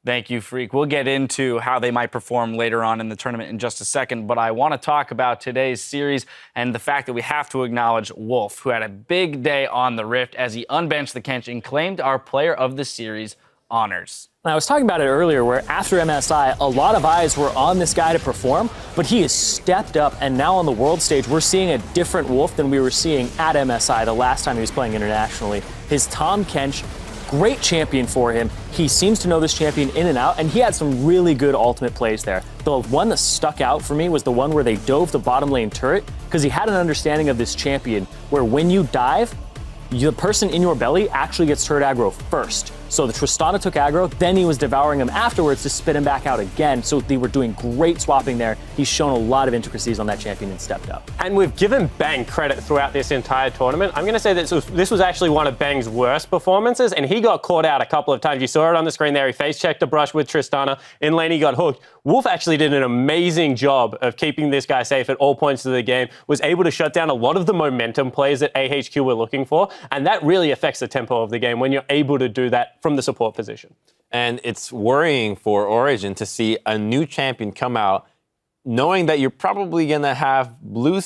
Thank you, Freak. We'll get into how they might perform later on in the tournament in just a second, but I want to talk about today's series and the fact that we have to acknowledge Wolf, who had a big day on the Rift as he unbenched the Kench and claimed our Player of the Series honors. I was talking about it earlier where after MSI, a lot of eyes were on this guy to perform, but he has stepped up, and now on the world stage, we're seeing a different Wolf than we were seeing at MSI the last time he was playing internationally. His Tahm Kench, great champion for him. He seems to know this champion in and out, and he had some really good ultimate plays there. The one that stuck out for me was the one where they dove the bottom lane turret, because he had an understanding of this champion where when you dive, the person in your belly actually gets turret aggro first. So the Tristana took aggro, then he was devouring him afterwards to spit him back out again. So they were doing great swapping there. He's shown a lot of intricacies on that champion and stepped up. And we've given Bang credit throughout this entire tournament. I'm going to say that this was actually one of Bang's worst performances, and he got caught out a couple of times. You saw it on the screen there. He face-checked a brush with Tristana. In lane, he got hooked. Wolf actually did an amazing job of keeping this guy safe at all points of the game, was able to shut down a lot of the momentum plays that AHQ were looking for, and that really affects the tempo of the game when you're able to do that from the support position. And it's worrying for Origin to see a new champion come out knowing that you're probably going to have red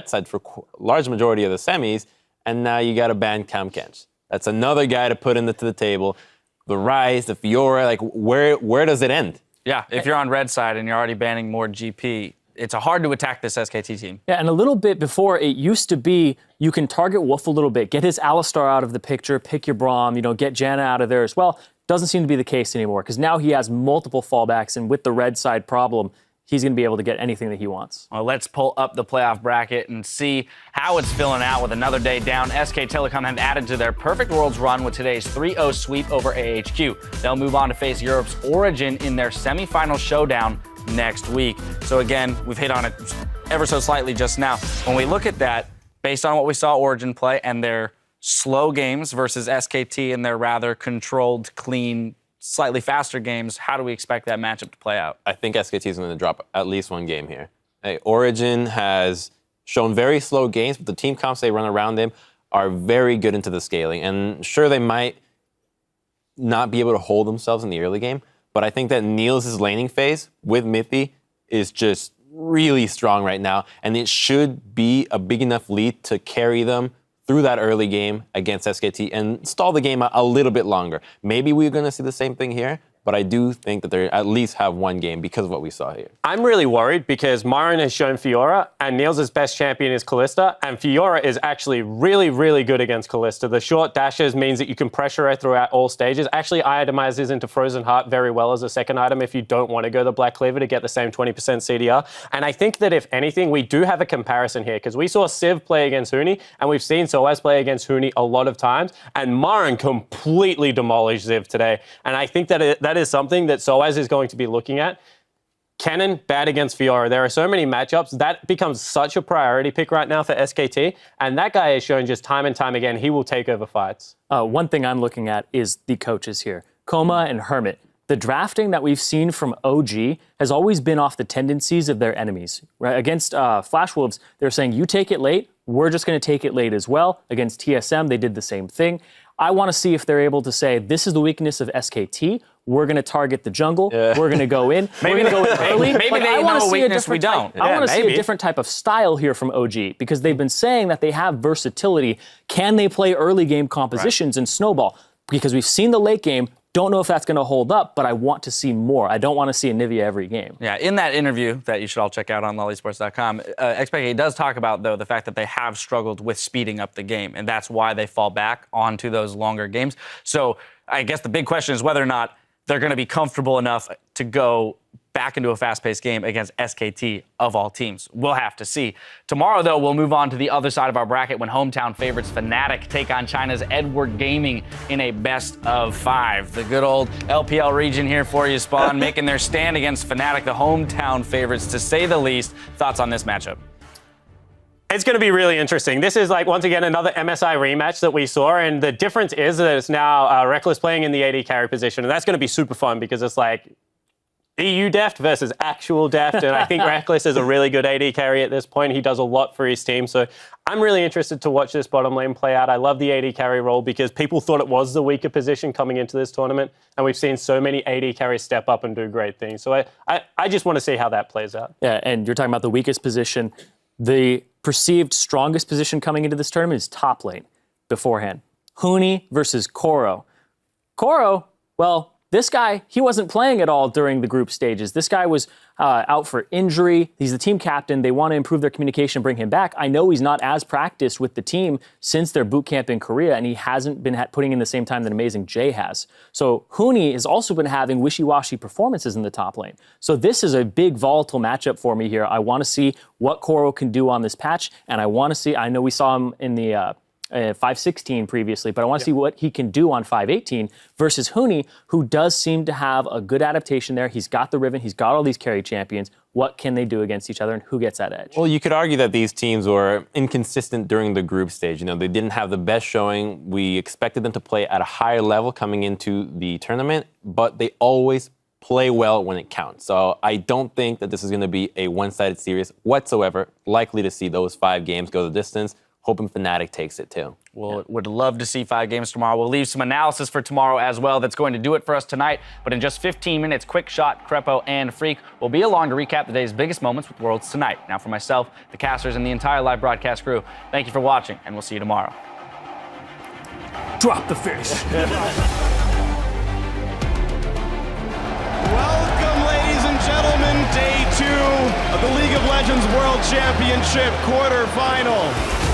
side for a large majority of the semis, and now you got to ban Tahm Kench. That's another guy to put into the table. The Rise, the Fiora, like where does it end? Yeah, if you're on red side and you're already banning more GP, it's hard to attack this SKT team. Yeah, and a little bit before, it used to be you can target Wolf a little bit, get his Alistar out of the picture, pick your Braum, get Janna out of there as well. Doesn't seem to be the case anymore, because now he has multiple fallbacks, and with the red side problem, he's going to be able to get anything that he wants. Well, let's pull up the playoff bracket and see how it's filling out with another day down. SK Telecom have added to their Perfect Worlds run with today's 3-0 sweep over AHQ. They'll move on to face Europe's Origin in their semifinal showdown next week. So again, we've hit on it ever so slightly just now. When we look at that, based on what we saw Origin play and their slow games versus SKT and their rather controlled, clean, slightly faster games, how do we expect that matchup to play out? I think SKT is going to drop at least one game here. Hey, Origin has shown very slow games, but the team comps they run around them are very good into the scaling. And sure, they might not be able to hold themselves in the early game, but I think that Niels' laning phase with Mithy is just really strong right now, and it should be a big enough lead to carry them through that early game against SKT and stall the game a little bit longer. Maybe we're going to see the same thing here, but I do think that they at least have one game because of what we saw here. I'm really worried because Myron has shown Fiora, and Niels' best champion is Kalista, and Fiora is actually really, really good against Kalista. The short dashes means that you can pressure her throughout all stages. Actually itemizes into Frozen Heart very well as a second item if you don't want to go the Black Cleaver to get the same 20% CDR. And I think that if anything, we do have a comparison here because we saw Civ play against Huni, and we've seen Soaz play against Huni a lot of times, and Myron completely demolished Civ today. And I think that that is something that Soaz is going to be looking at. Kennen, bad against Fiora. There are so many matchups. That becomes such a priority pick right now for SKT. And that guy has shown just time and time again, he will take over fights. One thing I'm looking at is the coaches here. Koma and Hermit. The drafting that we've seen from OG has always been off the tendencies of their enemies. Right? Against Flash Wolves, they're saying, you take it late, we're just going to take it late as well. Against TSM, they did the same thing. I want to see if they're able to say, this is the weakness of SKT. We're going to target the jungle. We're going to go in. We're going to go in early. Maybe they know a weakness we don't. I want to see a different type of style here from OG because they've been saying that they have versatility. Can they play early game compositions and snowball? Because we've seen the late game. Don't know if that's going to hold up, but I want to see more. I don't want to see a Nivea every game. Yeah, in that interview that you should all check out on lollysports.com, XPK does talk about, though, the fact that they have struggled with speeding up the game, and that's why they fall back onto those longer games. So I guess the big question is whether or not they're going to be comfortable enough to go back into a fast-paced game against SKT of all teams. We'll have to see. Tomorrow, though, we'll move on to the other side of our bracket when hometown favorites Fnatic take on China's Edward Gaming in a best-of-5. The good old LPL region here for you, Spawn, making their stand against Fnatic, the hometown favorites, to say the least. Thoughts on this matchup? It's going to be really interesting. This is like, once again, another MSI rematch that we saw, and the difference is that it's now Reckless playing in the AD carry position, and that's going to be super fun because it's like EU deft versus actual deft, and I think Reckless is a really good AD carry at this point. He does a lot for his team, so I'm really interested to watch this bottom lane play out. I love the AD carry role because people thought it was the weaker position coming into this tournament, and we've seen so many AD carries step up and do great things. So I just want to see how that plays out. Yeah, and you're talking about the weakest position. The perceived strongest position coming into this tournament is top lane beforehand. Huni versus Koro. Koro, well, this guy, he wasn't playing at all during the group stages. This guy was out for injury. He's the team captain. They want to improve their communication, bring him back. I know he's not as practiced with the team since their boot camp in Korea, and he hasn't been putting in the same time that Amazing Jay has. So Huni has also been having wishy-washy performances in the top lane. So this is a big volatile matchup for me here. I want to see what Koro can do on this patch, and I want to see, I know we saw him in the 5.16 previously, but I want to see what he can do on 5.18 versus Huni, who does seem to have a good adaptation there. He's got the Riven, he's got all these carry champions. What can they do against each other, and who gets that edge? Well, you could argue that these teams were inconsistent during the group stage. You know, they didn't have the best showing. We expected them to play at a higher level coming into the tournament, but they always play well when it counts. So I don't think that this is going to be a one-sided series whatsoever. Likely to see those 5 games go the distance. Hoping Fnatic takes it too. Well, would love to see 5 games tomorrow. We'll leave some analysis for tomorrow as well. That's going to do it for us tonight. But in just 15 minutes, Quick Shot, Crepo, and Freak will be along to recap the day's biggest moments with Worlds tonight. Now for myself, the casters, and the entire live broadcast crew, thank you for watching, and we'll see you tomorrow. Drop the fish. Welcome, ladies and gentlemen, day 2 of the League of Legends World Championship quarterfinal.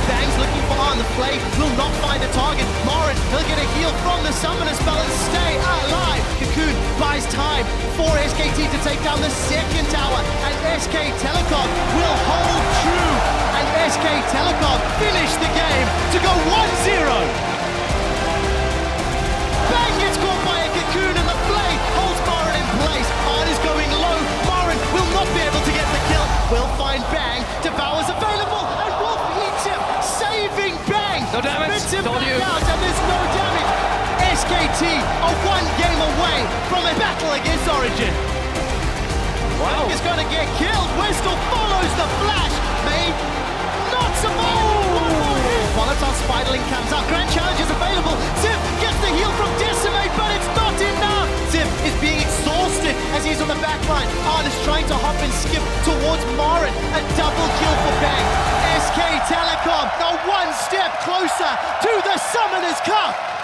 Bang's looking for on the play, will not find a target. Morin, he'll get a heal from the summoner spell and stay alive. Cocoon buys time for SKT to take down the second tower, and SK Telecom will hold true, and SK Telecom finish the game to go 1-0. Bang gets caught by a Cocoon, and the play holds Morin in place. Art is going low. Morin will not be able to get the kill. Will find Bang. Devour's available, and Wolf eats him, saving Bang. No damage. Spits him Told back you. out, and there's no damage. SKT are 1 game away from a battle against Origin. Bang is going to get killed. Westall follows the flash. May not survive. Volatile Spiderling comes out. Grand Challenge is available. Ziv gets the heal from Decimate, but it's not enough. Ziv is being exhausted as he's on the back line. Arn is trying to hop and skip towards Morin. A double kill for Bang. SK Telecom are 1 step closer closer to the Summoners Cup.